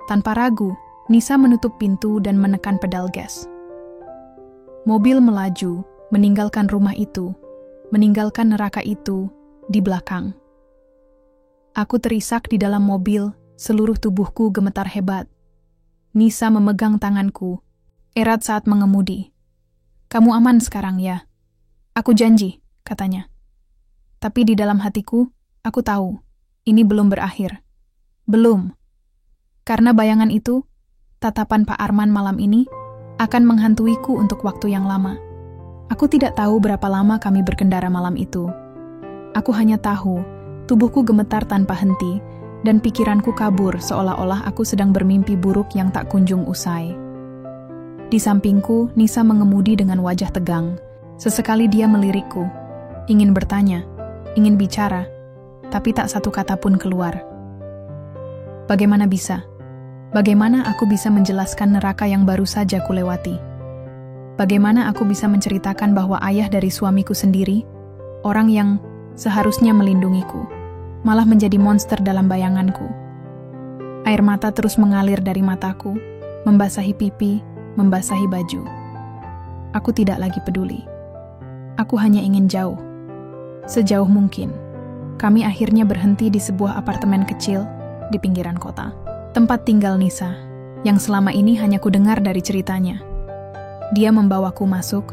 Tanpa ragu, Nisa menutup pintu dan menekan pedal gas. Mobil melaju, meninggalkan rumah itu, meninggalkan neraka itu di belakang. Aku terisak di dalam mobil, seluruh tubuhku gemetar hebat. Nisa memegang tanganku, erat saat mengemudi. "Kamu aman sekarang ya?" "Aku janji," katanya. Tapi di dalam hatiku, aku tahu, ini belum berakhir. Belum. Karena bayangan itu, tatapan Pak Arman malam ini, akan menghantuiku untuk waktu yang lama. Aku tidak tahu berapa lama kami berkendara malam itu. Aku hanya tahu, tubuhku gemetar tanpa henti, dan pikiranku kabur seolah-olah aku sedang bermimpi buruk yang tak kunjung usai. Di sampingku, Nisa mengemudi dengan wajah tegang. Sesekali dia melirikku, ingin bertanya, ingin bicara, tapi tak satu kata pun keluar. Bagaimana bisa? Bagaimana aku bisa menjelaskan neraka yang baru saja kulewati? Bagaimana aku bisa menceritakan bahwa ayah dari suamiku sendiri, orang yang seharusnya melindungiku, malah menjadi monster dalam bayanganku? Air mata terus mengalir dari mataku, membasahi pipi, membasahi baju. Aku tidak lagi peduli. Aku hanya ingin jauh. Sejauh mungkin. Kami akhirnya berhenti di sebuah apartemen kecil di pinggiran kota. Tempat tinggal Nisa, yang selama ini hanya kudengar dari ceritanya. Dia membawaku masuk,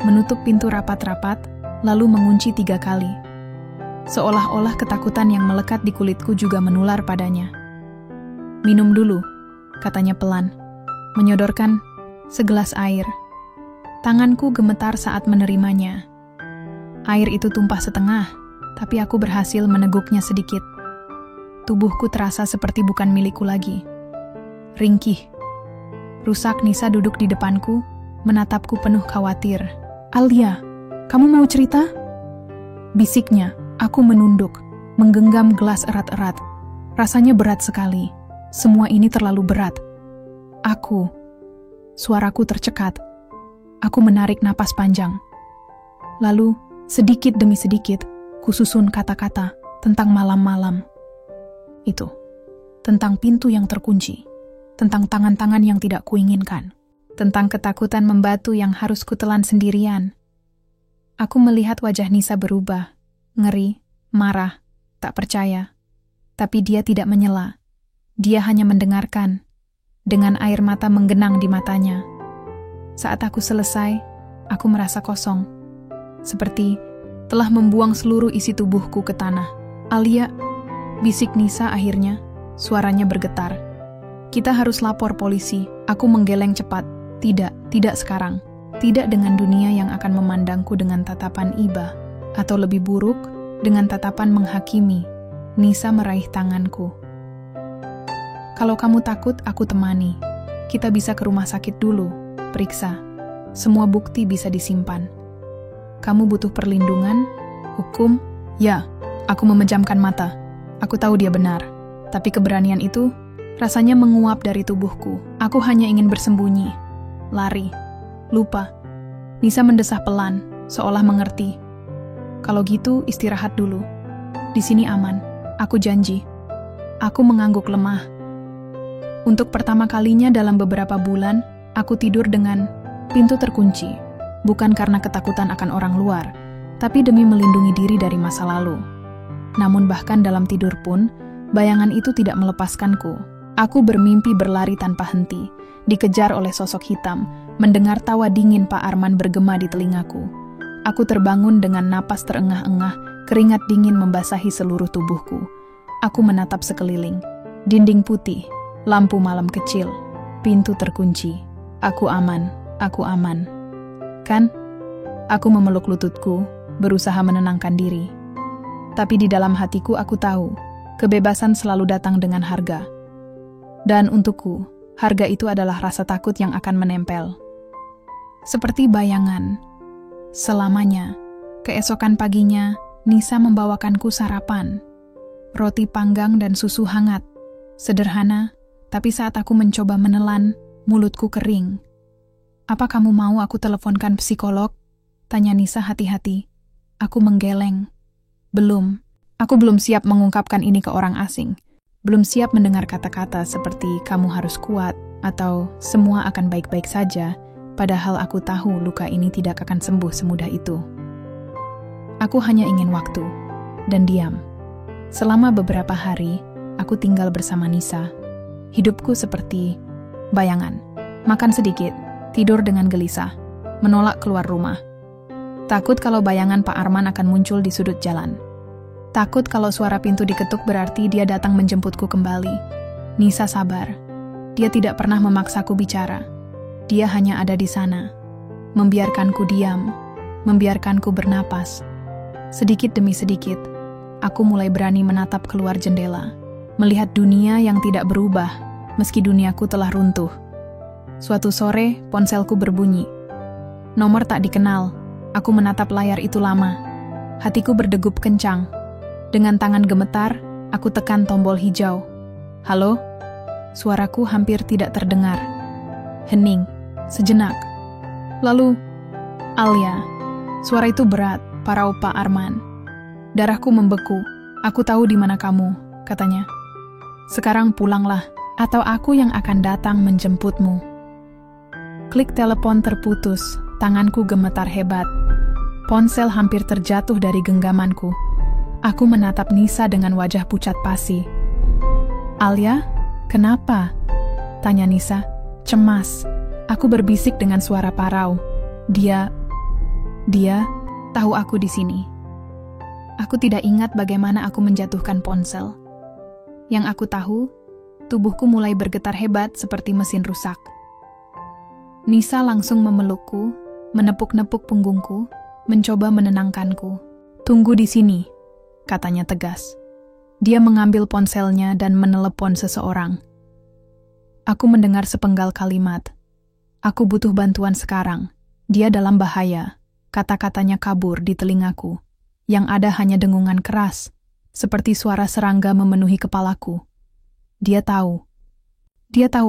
menutup pintu rapat-rapat, lalu mengunci 3 kali. Seolah-olah ketakutan yang melekat di kulitku juga menular padanya. "Minum dulu," katanya pelan, menyodorkan segelas air. Tanganku gemetar saat menerimanya. Air itu tumpah setengah, tapi aku berhasil meneguknya sedikit. Tubuhku terasa seperti bukan milikku lagi. Ringkih. Rusak Nisa duduk di depanku, menatapku penuh khawatir. "Alia, kamu mau cerita?" Bisiknya, aku menunduk, menggenggam gelas erat-erat. Rasanya berat sekali. Semua ini terlalu berat. Suaraku tercekat. Aku menarik napas panjang. Lalu, sedikit demi sedikit, kususun kata-kata tentang malam-malam. Itu, tentang pintu yang terkunci, tentang tangan-tangan yang tidak kuinginkan, tentang ketakutan membatu yang harus kutelan sendirian. Aku melihat wajah Nisa berubah, ngeri, marah, tak percaya. Tapi dia tidak menyela. Dia hanya mendengarkan, dengan air mata menggenang di matanya. Saat aku selesai, aku merasa kosong. Seperti telah membuang seluruh isi tubuhku ke tanah. Alia, bisik Nisa akhirnya, suaranya bergetar. Kita harus lapor polisi. Aku menggeleng cepat. Tidak sekarang. Tidak dengan dunia yang akan memandangku dengan tatapan iba. Atau lebih buruk, dengan tatapan menghakimi. Nisa meraih tanganku. Kalau kamu takut, aku temani. Kita bisa ke rumah sakit dulu. Periksa. Semua bukti bisa disimpan. Kamu butuh perlindungan? Hukum? Ya, aku memejamkan mata. Aku tahu dia benar. Tapi keberanian itu rasanya menguap dari tubuhku. Aku hanya ingin bersembunyi. Lari. Lupa. Nisa mendesah pelan, seolah mengerti. Kalau gitu, istirahat dulu. Di sini aman. Aku janji. Aku mengangguk lemah. Untuk pertama kalinya dalam beberapa bulan, aku tidur dengan pintu terkunci. Bukan karena ketakutan akan orang luar, tapi demi melindungi diri dari masa lalu. Namun bahkan dalam tidur pun, bayangan itu tidak melepaskanku. Aku bermimpi berlari tanpa henti, dikejar oleh sosok hitam, mendengar tawa dingin Pak Arman bergema di telingaku. Aku terbangun dengan napas terengah-engah, keringat dingin membasahi seluruh tubuhku. Aku menatap sekeliling. Dinding putih, lampu malam kecil, pintu terkunci. Aku aman, aku aman. Kan? Aku memeluk lututku, berusaha menenangkan diri. Tapi di dalam hatiku aku tahu, kebebasan selalu datang dengan harga. Dan untukku, harga itu adalah rasa takut yang akan menempel. Seperti bayangan. Selamanya, keesokan paginya, Nisa membawakanku sarapan. Roti panggang dan susu hangat. Sederhana, tapi saat aku mencoba menelan, mulutku kering. Apa kamu mau aku teleponkan psikolog? Tanya Nisa hati-hati. Aku menggeleng. Belum. Aku belum siap mengungkapkan ini ke orang asing. Belum siap mendengar kata-kata seperti kamu harus kuat atau semua akan baik-baik saja, padahal aku tahu luka ini tidak akan sembuh semudah itu. Aku hanya ingin waktu dan diam. Selama beberapa hari, aku tinggal bersama Nisa. Hidupku seperti bayangan. Makan sedikit, tidur dengan gelisah, menolak keluar rumah. Takut kalau bayangan Pak Arman akan muncul di sudut jalan. Takut kalau suara pintu diketuk berarti dia datang menjemputku kembali. Nisa sabar. Dia tidak pernah memaksaku bicara. Dia hanya ada di sana. Membiarkanku diam, membiarkanku bernapas. Sedikit demi sedikit, aku mulai berani menatap keluar jendela, melihat dunia yang tidak berubah, meski duniaku telah runtuh. Suatu sore, ponselku berbunyi. Nomor tak dikenal. Aku menatap layar itu lama. Hatiku berdegup kencang. Dengan tangan gemetar, aku tekan tombol hijau. Halo? Suaraku hampir tidak terdengar. Hening, sejenak. Lalu, Alia. Suara itu berat, parau Pak Arman. Darahku membeku. Aku tahu di mana kamu, katanya. Sekarang pulanglah, atau aku yang akan datang menjemputmu. Klik telepon terputus, tanganku gemetar hebat. Ponsel hampir terjatuh dari genggamanku. Aku menatap Nisa dengan wajah pucat pasi. Alia, kenapa? Tanya Nisa, cemas. Aku berbisik dengan suara parau. Dia tahu aku di sini. Aku tidak ingat bagaimana aku menjatuhkan ponsel. Yang aku tahu, tubuhku mulai bergetar hebat seperti mesin rusak. Nisa langsung memelukku, menepuk-nepuk punggungku, mencoba menenangkanku. Tunggu di sini, katanya tegas. Dia mengambil ponselnya dan menelepon seseorang. Aku mendengar sepenggal kalimat. Aku butuh bantuan sekarang. Dia dalam bahaya. Kata-katanya kabur di telingaku. Yang ada hanya dengungan keras, seperti suara serangga memenuhi kepalaku. Dia tahu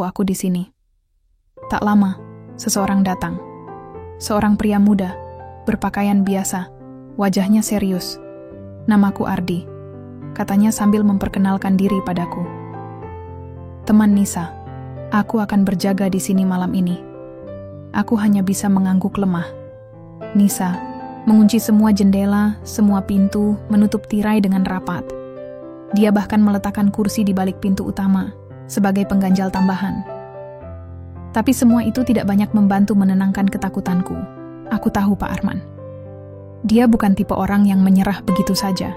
aku di sini. Tak lama, seseorang datang. Seorang pria muda, berpakaian biasa, wajahnya serius. Namaku Ardi, katanya sambil memperkenalkan diri padaku. Teman Nisa, aku akan berjaga di sini malam ini. Aku hanya bisa mengangguk lemah. Nisa mengunci semua jendela, semua pintu, menutup tirai dengan rapat. Dia bahkan meletakkan kursi di balik pintu utama sebagai pengganjal tambahan. Tapi semua itu tidak banyak membantu menenangkan ketakutanku. Aku tahu Pak Arman. Dia bukan tipe orang yang menyerah begitu saja.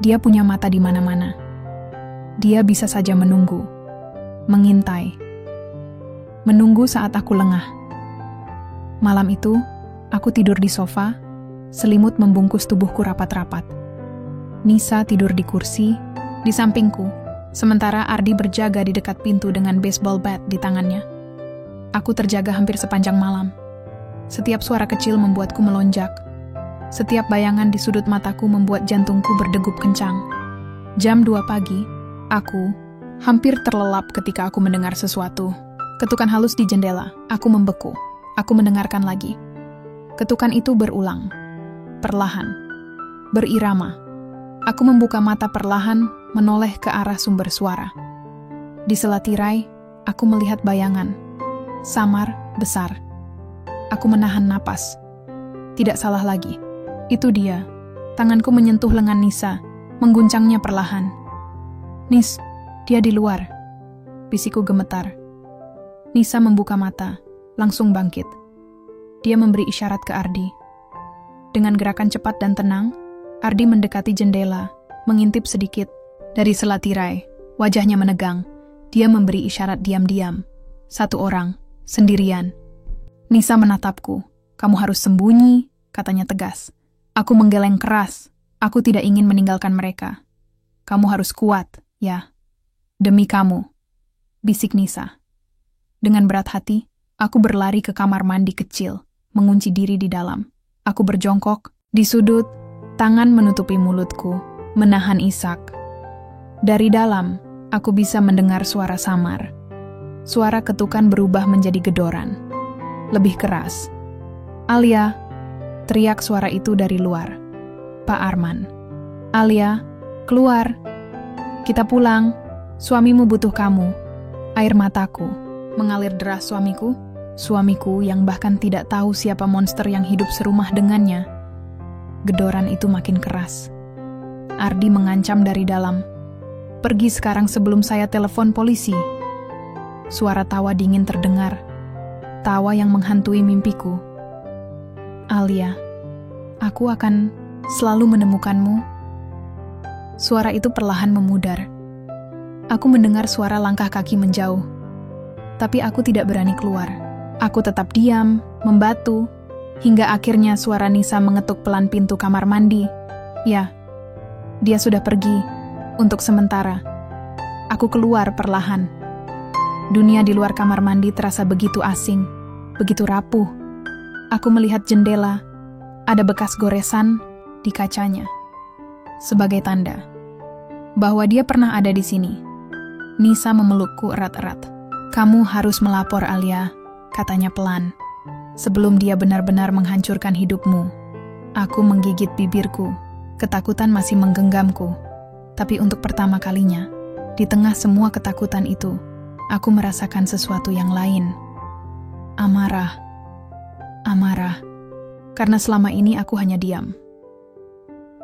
Dia punya mata di mana-mana. Dia bisa saja menunggu, mengintai, menunggu saat aku lengah. Malam itu, aku tidur di sofa, selimut membungkus tubuhku rapat-rapat. Nisa tidur di kursi, di sampingku, sementara Ardi berjaga di dekat pintu dengan baseball bat di tangannya. Aku terjaga hampir sepanjang malam. Setiap suara kecil membuatku melonjak. Setiap bayangan di sudut mataku membuat jantungku berdegup kencang. Jam 2 pagi, aku hampir terlelap ketika aku mendengar sesuatu. Ketukan halus di jendela, aku membeku. Aku mendengarkan lagi. Ketukan itu berulang, perlahan, berirama. Aku membuka mata perlahan, menoleh ke arah sumber suara. Di sela tirai, aku melihat bayangan. Samar, besar. Aku menahan napas. Tidak salah lagi. Itu dia. Tanganku menyentuh lengan Nisa, mengguncangnya perlahan. "Nis, dia di luar." Bisiku gemetar. Nisa membuka mata, langsung bangkit. Dia memberi isyarat ke Ardi. Dengan gerakan cepat dan tenang, Ardi mendekati jendela, mengintip sedikit. Dari sela tirai, wajahnya menegang. Dia memberi isyarat diam-diam. Satu orang, sendirian. Nisa menatapku. "Kamu harus sembunyi," katanya tegas. Aku menggeleng keras. Aku tidak ingin meninggalkan mereka. "Kamu harus kuat, ya. Demi kamu," bisik Nisa. Dengan berat hati, aku berlari ke kamar mandi kecil, mengunci diri di dalam. Aku berjongkok, di sudut, tangan menutupi mulutku, menahan isak. Dari dalam, aku bisa mendengar suara samar. Suara ketukan berubah menjadi gedoran. Lebih keras. "Alia!" teriak suara itu dari luar. Pak Arman. "Alia, keluar. Kita pulang. Suamimu butuh kamu." Air mataku mengalir deras suamiku. Suamiku yang bahkan tidak tahu siapa monster yang hidup serumah dengannya. Gedoran itu makin keras. Ardi mengancam dari dalam. "Pergi sekarang sebelum saya telepon polisi." Suara tawa dingin terdengar. Tawa yang menghantui mimpiku. "Alia, aku akan selalu menemukanmu." Suara itu perlahan memudar. Aku mendengar suara langkah kaki menjauh. Tapi aku tidak berani keluar. Aku tetap diam, membatu, hingga akhirnya suara Nisa mengetuk pelan pintu kamar mandi. Ya, dia sudah pergi, untuk sementara. Aku keluar perlahan. Dunia di luar kamar mandi terasa begitu asing, begitu rapuh. Aku melihat jendela, ada bekas goresan di kacanya. Sebagai tanda bahwa dia pernah ada di sini. Nisa memelukku erat-erat. "Kamu harus melapor, Alia," katanya pelan. "Sebelum dia benar-benar menghancurkan hidupmu." Aku menggigit bibirku. Ketakutan masih menggenggamku. Tapi untuk pertama kalinya, di tengah semua ketakutan itu, aku merasakan sesuatu yang lain. Amarah. Amarah, karena selama ini aku hanya diam.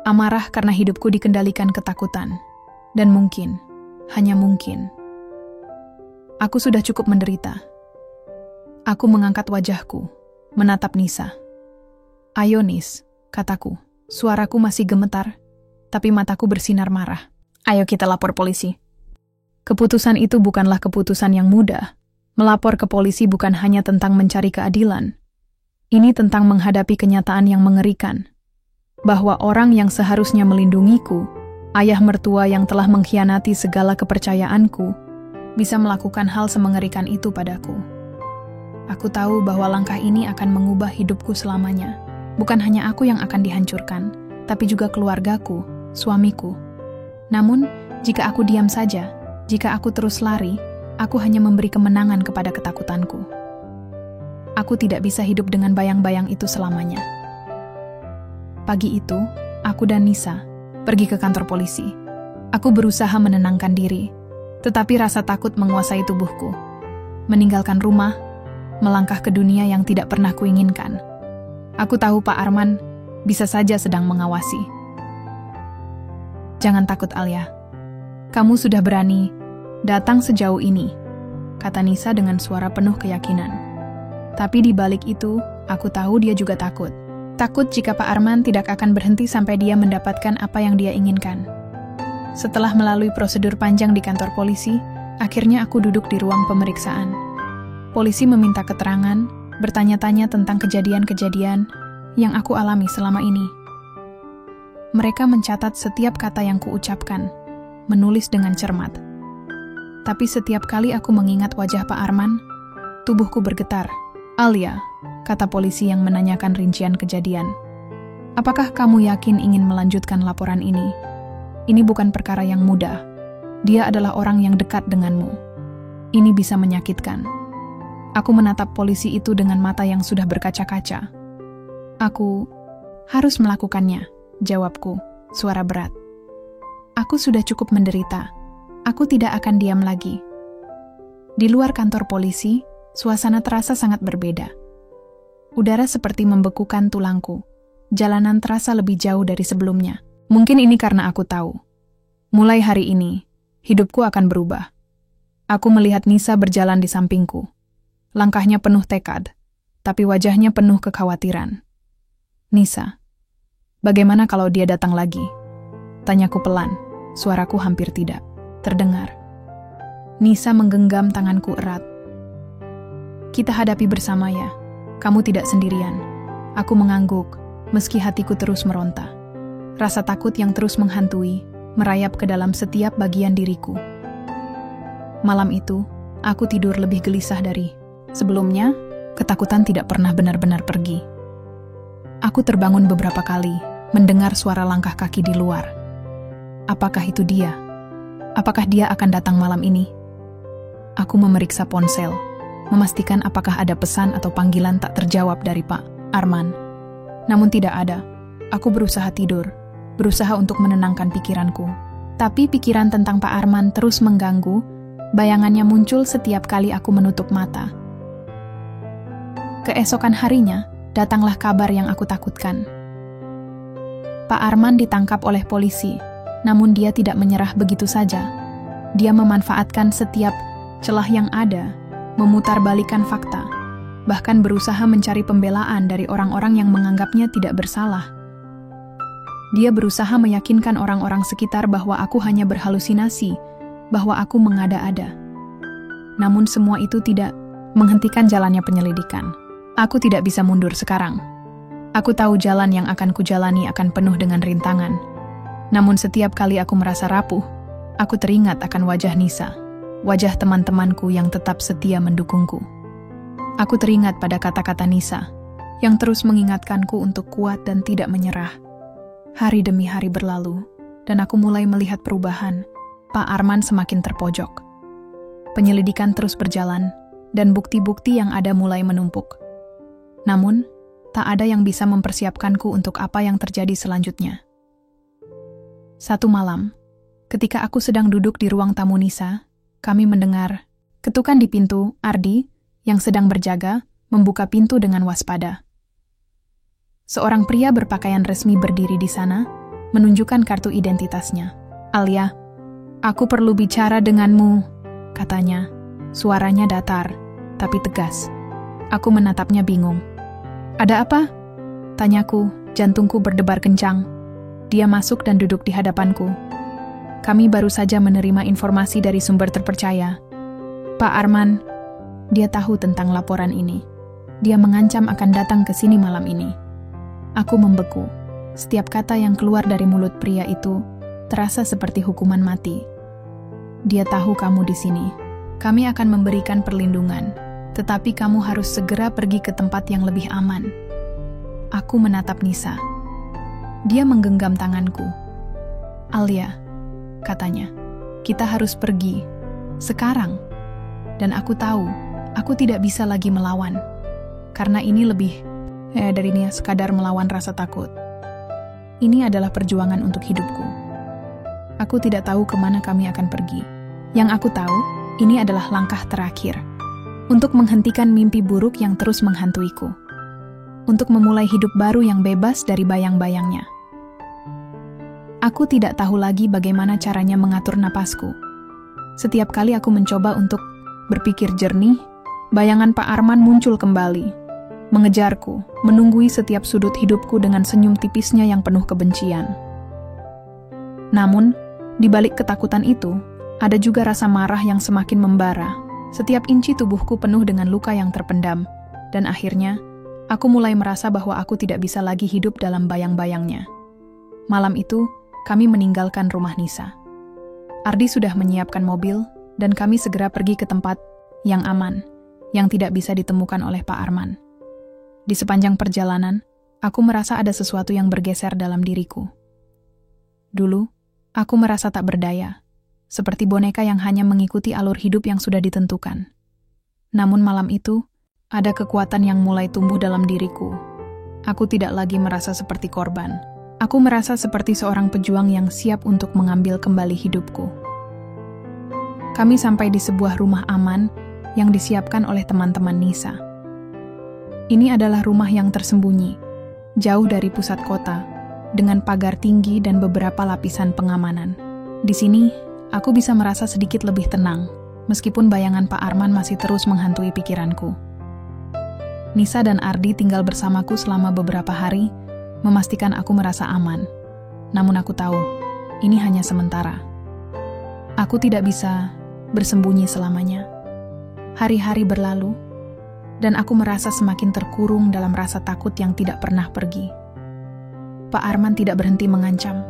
Amarah karena hidupku dikendalikan ketakutan. Dan mungkin, hanya mungkin, aku sudah cukup menderita. Aku mengangkat wajahku, menatap Nisa. "Ayo Nis," kataku. Suaraku masih gemetar, tapi mataku bersinar marah. "Ayo kita lapor polisi." Keputusan itu bukanlah keputusan yang mudah. Melapor ke polisi bukan hanya tentang mencari keadilan. Ini tentang menghadapi kenyataan yang mengerikan. Bahwa orang yang seharusnya melindungiku, ayah mertua yang telah mengkhianati segala kepercayaanku, bisa melakukan hal semengerikan itu padaku. Aku tahu bahwa langkah ini akan mengubah hidupku selamanya. Bukan hanya aku yang akan dihancurkan, tapi juga keluargaku, suamiku. Namun, jika aku diam saja, jika aku terus lari, aku hanya memberi kemenangan kepada ketakutanku. Aku tidak bisa hidup dengan bayang-bayang itu selamanya. Pagi itu, aku dan Nisa pergi ke kantor polisi. Aku berusaha menenangkan diri, tetapi rasa takut menguasai tubuhku. Meninggalkan rumah, melangkah ke dunia yang tidak pernah kuinginkan. Aku tahu Pak Arman bisa saja sedang mengawasi. Jangan takut, Alia. Kamu sudah berani datang sejauh ini, kata Nisa dengan suara penuh keyakinan. Tapi di balik itu, aku tahu dia juga takut. Takut jika Pak Arman tidak akan berhenti sampai dia mendapatkan apa yang dia inginkan. Setelah melalui prosedur panjang di kantor polisi, akhirnya aku duduk di ruang pemeriksaan. Polisi meminta keterangan, bertanya-tanya tentang kejadian-kejadian yang aku alami selama ini. Mereka mencatat setiap kata yang kuucapkan, menulis dengan cermat. Tapi setiap kali aku mengingat wajah Pak Arman, tubuhku bergetar. Alia, kata polisi yang menanyakan rincian kejadian. Apakah kamu yakin ingin melanjutkan laporan ini? Ini bukan perkara yang mudah. Dia adalah orang yang dekat denganmu. Ini bisa menyakitkan. Aku menatap polisi itu dengan mata yang sudah berkaca-kaca. Aku harus melakukannya, jawabku, suara berat. Aku sudah cukup menderita. Aku tidak akan diam lagi. Di luar kantor polisi, suasana terasa sangat berbeda. Udara seperti membekukan tulangku. Jalanan terasa lebih jauh dari sebelumnya. Mungkin ini karena aku tahu. Mulai hari ini, hidupku akan berubah. Aku melihat Nisa berjalan di sampingku. Langkahnya penuh tekad, tapi wajahnya penuh kekhawatiran. Nisa, bagaimana kalau dia datang lagi? Tanyaku pelan, suaraku hampir tidak terdengar. Nisa menggenggam tanganku erat. Kita hadapi bersama ya, kamu tidak sendirian. Aku mengangguk, meski hatiku terus meronta. Rasa takut yang terus menghantui, merayap ke dalam setiap bagian diriku. Malam itu, aku tidur lebih gelisah dari sebelumnya. Ketakutan tidak pernah benar-benar pergi. Aku terbangun beberapa kali, mendengar suara langkah kaki di luar. Apakah itu dia? Apakah dia akan datang malam ini? Aku memeriksa ponsel, memastikan apakah ada pesan atau panggilan tak terjawab dari Pak Arman. Namun tidak ada. Aku berusaha tidur, berusaha untuk menenangkan pikiranku. Tapi pikiran tentang Pak Arman terus mengganggu, bayangannya muncul setiap kali aku menutup mata. Keesokan harinya, datanglah kabar yang aku takutkan. Pak Arman ditangkap oleh polisi, namun dia tidak menyerah begitu saja. Dia memanfaatkan setiap celah yang ada, memutarbalikkan fakta, bahkan berusaha mencari pembelaan dari orang-orang yang menganggapnya tidak bersalah. Dia berusaha meyakinkan orang-orang sekitar bahwa aku hanya berhalusinasi, bahwa aku mengada-ada. Namun semua itu tidak menghentikan jalannya penyelidikan. Aku tidak bisa mundur sekarang. Aku tahu jalan yang akan kujalani akan penuh dengan rintangan. Namun setiap kali aku merasa rapuh, aku teringat akan wajah Nisa, wajah teman-temanku yang tetap setia mendukungku. Aku teringat pada kata-kata Nisa, yang terus mengingatkanku untuk kuat dan tidak menyerah. Hari demi hari berlalu, dan aku mulai melihat perubahan. Pak Arman semakin terpojok. Penyelidikan terus berjalan, dan bukti-bukti yang ada mulai menumpuk. Namun, tak ada yang bisa mempersiapkanku untuk apa yang terjadi selanjutnya. Satu malam, ketika aku sedang duduk di ruang tamu Nisa, kami mendengar ketukan di pintu. Ardi, yang sedang berjaga, membuka pintu dengan waspada. Seorang pria berpakaian resmi berdiri di sana, menunjukkan kartu identitasnya. Alia, aku perlu bicara denganmu, katanya. Suaranya datar, tapi tegas. Aku menatapnya bingung. Ada apa? Tanyaku, jantungku berdebar kencang. Dia masuk dan duduk di hadapanku. Kami baru saja menerima informasi dari sumber terpercaya. Pak Arman, dia tahu tentang laporan ini. Dia mengancam akan datang ke sini malam ini. Aku membeku. Setiap kata yang keluar dari mulut pria itu terasa seperti hukuman mati. Dia tahu kamu di sini. Kami akan memberikan perlindungan, tetapi kamu harus segera pergi ke tempat yang lebih aman. Aku menatap Nisa. Dia menggenggam tanganku. "Alia," katanya, "kita harus pergi. Sekarang." Dan aku tahu, aku tidak bisa lagi melawan. Karena ini lebih dari sekadar melawan rasa takut. Ini adalah perjuangan untuk hidupku. Aku tidak tahu kemana kami akan pergi. Yang aku tahu, ini adalah langkah terakhir untuk menghentikan mimpi buruk yang terus menghantuiku. Untuk memulai hidup baru yang bebas dari bayang-bayangnya. Aku tidak tahu lagi bagaimana caranya mengatur napasku. Setiap kali aku mencoba untuk berpikir jernih, bayangan Pak Arman muncul kembali, mengejarku, menunggui setiap sudut hidupku dengan senyum tipisnya yang penuh kebencian. Namun, di balik ketakutan itu, ada juga rasa marah yang semakin membara. Setiap inci tubuhku penuh dengan luka yang terpendam, dan akhirnya, aku mulai merasa bahwa aku tidak bisa lagi hidup dalam bayang-bayangnya. Malam itu, kami meninggalkan rumah Nisa. Ardi sudah menyiapkan mobil, dan kami segera pergi ke tempat yang aman, yang tidak bisa ditemukan oleh Pak Arman. Di sepanjang perjalanan, aku merasa ada sesuatu yang bergeser dalam diriku. Dulu, aku merasa tak berdaya, seperti boneka yang hanya mengikuti alur hidup yang sudah ditentukan. Namun malam itu, ada kekuatan yang mulai tumbuh dalam diriku. Aku tidak lagi merasa seperti korban. Aku merasa seperti seorang pejuang yang siap untuk mengambil kembali hidupku. Kami sampai di sebuah rumah aman yang disiapkan oleh teman-teman Nisa. Ini adalah rumah yang tersembunyi, jauh dari pusat kota, dengan pagar tinggi dan beberapa lapisan pengamanan. Di sini, aku bisa merasa sedikit lebih tenang, meskipun bayangan Pak Arman masih terus menghantui pikiranku. Nisa dan Ardi tinggal bersamaku selama beberapa hari, memastikan aku merasa aman. Namun aku tahu, ini hanya sementara. Aku tidak bisa bersembunyi selamanya. Hari-hari berlalu, dan aku merasa semakin terkurung dalam rasa takut yang tidak pernah pergi. Pak Arman tidak berhenti mengancam,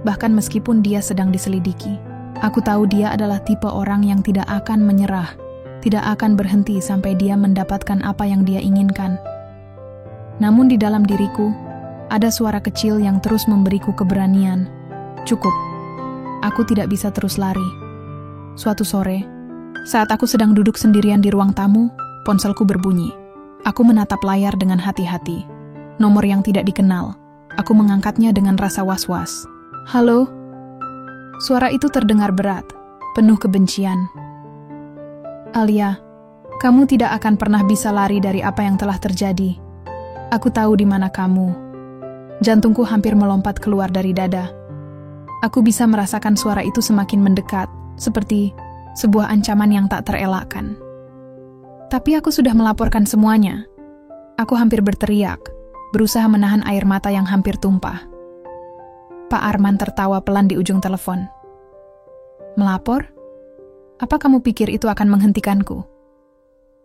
bahkan meskipun dia sedang diselidiki. Aku tahu dia adalah tipe orang yang tidak akan menyerah, tidak akan berhenti sampai dia mendapatkan apa yang dia inginkan. Namun di dalam diriku, ada suara kecil yang terus memberiku keberanian. Cukup, aku tidak bisa terus lari. Suatu sore, saat aku sedang duduk sendirian di ruang tamu, ponselku berbunyi. Aku menatap layar dengan hati-hati. Nomor yang tidak dikenal. Aku mengangkatnya dengan rasa was-was. "Halo?" Suara itu terdengar berat, penuh kebencian. "Alia, kamu tidak akan pernah bisa lari dari apa yang telah terjadi. Aku tahu di mana kamu." Jantungku hampir melompat keluar dari dada. Aku bisa merasakan suara itu semakin mendekat, seperti sebuah ancaman yang tak terelakkan. Tapi aku sudah melaporkan semuanya. Aku hampir berteriak, berusaha menahan air mata yang hampir tumpah. Pak Arman tertawa pelan di ujung telepon. "Melapor? Apa kamu pikir itu akan menghentikanku?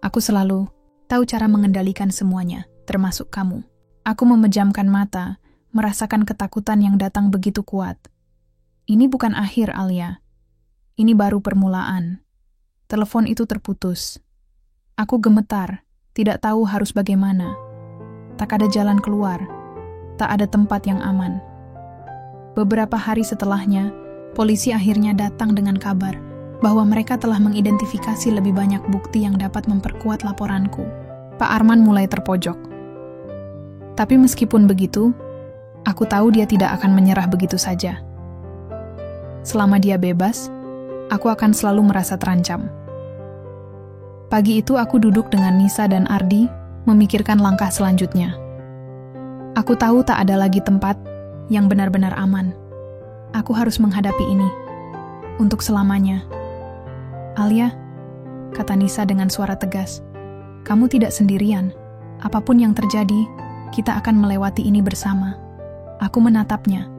Aku selalu tahu cara mengendalikan semuanya, termasuk kamu." Aku memejamkan mata, merasakan ketakutan yang datang begitu kuat. Ini bukan akhir, Alia. Ini baru permulaan. Telepon itu terputus. Aku gemetar, tidak tahu harus bagaimana. Tak ada jalan keluar, tak ada tempat yang aman. Beberapa hari setelahnya, polisi akhirnya datang dengan kabar bahwa mereka telah mengidentifikasi lebih banyak bukti yang dapat memperkuat laporanku. Pak Arman mulai terpojok. Tapi meskipun begitu, aku tahu dia tidak akan menyerah begitu saja. Selama dia bebas, aku akan selalu merasa terancam. Pagi itu aku duduk dengan Nisa dan Ardi, memikirkan langkah selanjutnya. Aku tahu tak ada lagi tempat yang benar-benar aman. Aku harus menghadapi ini. Untuk selamanya. "Alia," kata Nisa dengan suara tegas, "kamu tidak sendirian. Apapun yang terjadi, kita akan melewati ini bersama." Aku menatapnya,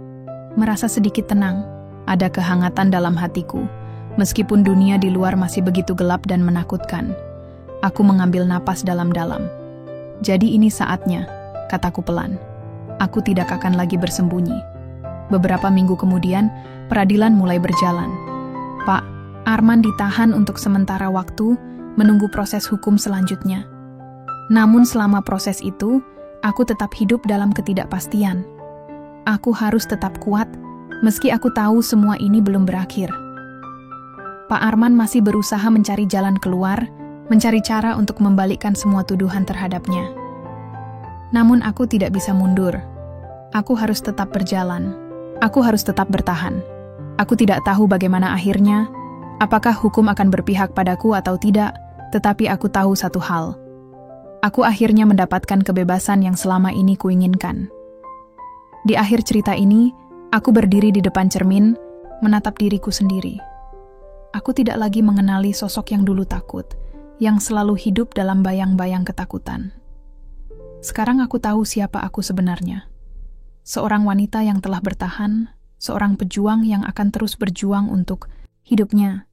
merasa sedikit tenang. Ada kehangatan dalam hatiku, meskipun dunia di luar masih begitu gelap dan menakutkan. Aku mengambil napas dalam-dalam. "Jadi ini saatnya," kataku pelan. "Aku tidak akan lagi bersembunyi." Beberapa minggu kemudian, peradilan mulai berjalan. Pak Arman ditahan untuk sementara waktu, menunggu proses hukum selanjutnya. Namun selama proses itu, aku tetap hidup dalam ketidakpastian. Aku harus tetap kuat, meski aku tahu semua ini belum berakhir. Pak Arman masih berusaha mencari jalan keluar, mencari cara untuk membalikkan semua tuduhan terhadapnya. Namun aku tidak bisa mundur. Aku harus tetap berjalan. Aku harus tetap bertahan. Aku tidak tahu bagaimana akhirnya, apakah hukum akan berpihak padaku atau tidak, tetapi aku tahu satu hal. Aku akhirnya mendapatkan kebebasan yang selama ini kuinginkan. Di akhir cerita ini, aku berdiri di depan cermin, menatap diriku sendiri. Aku tidak lagi mengenali sosok yang dulu takut, yang selalu hidup dalam bayang-bayang ketakutan. Sekarang aku tahu siapa aku sebenarnya. Seorang wanita yang telah bertahan, seorang pejuang yang akan terus berjuang untuk hidupnya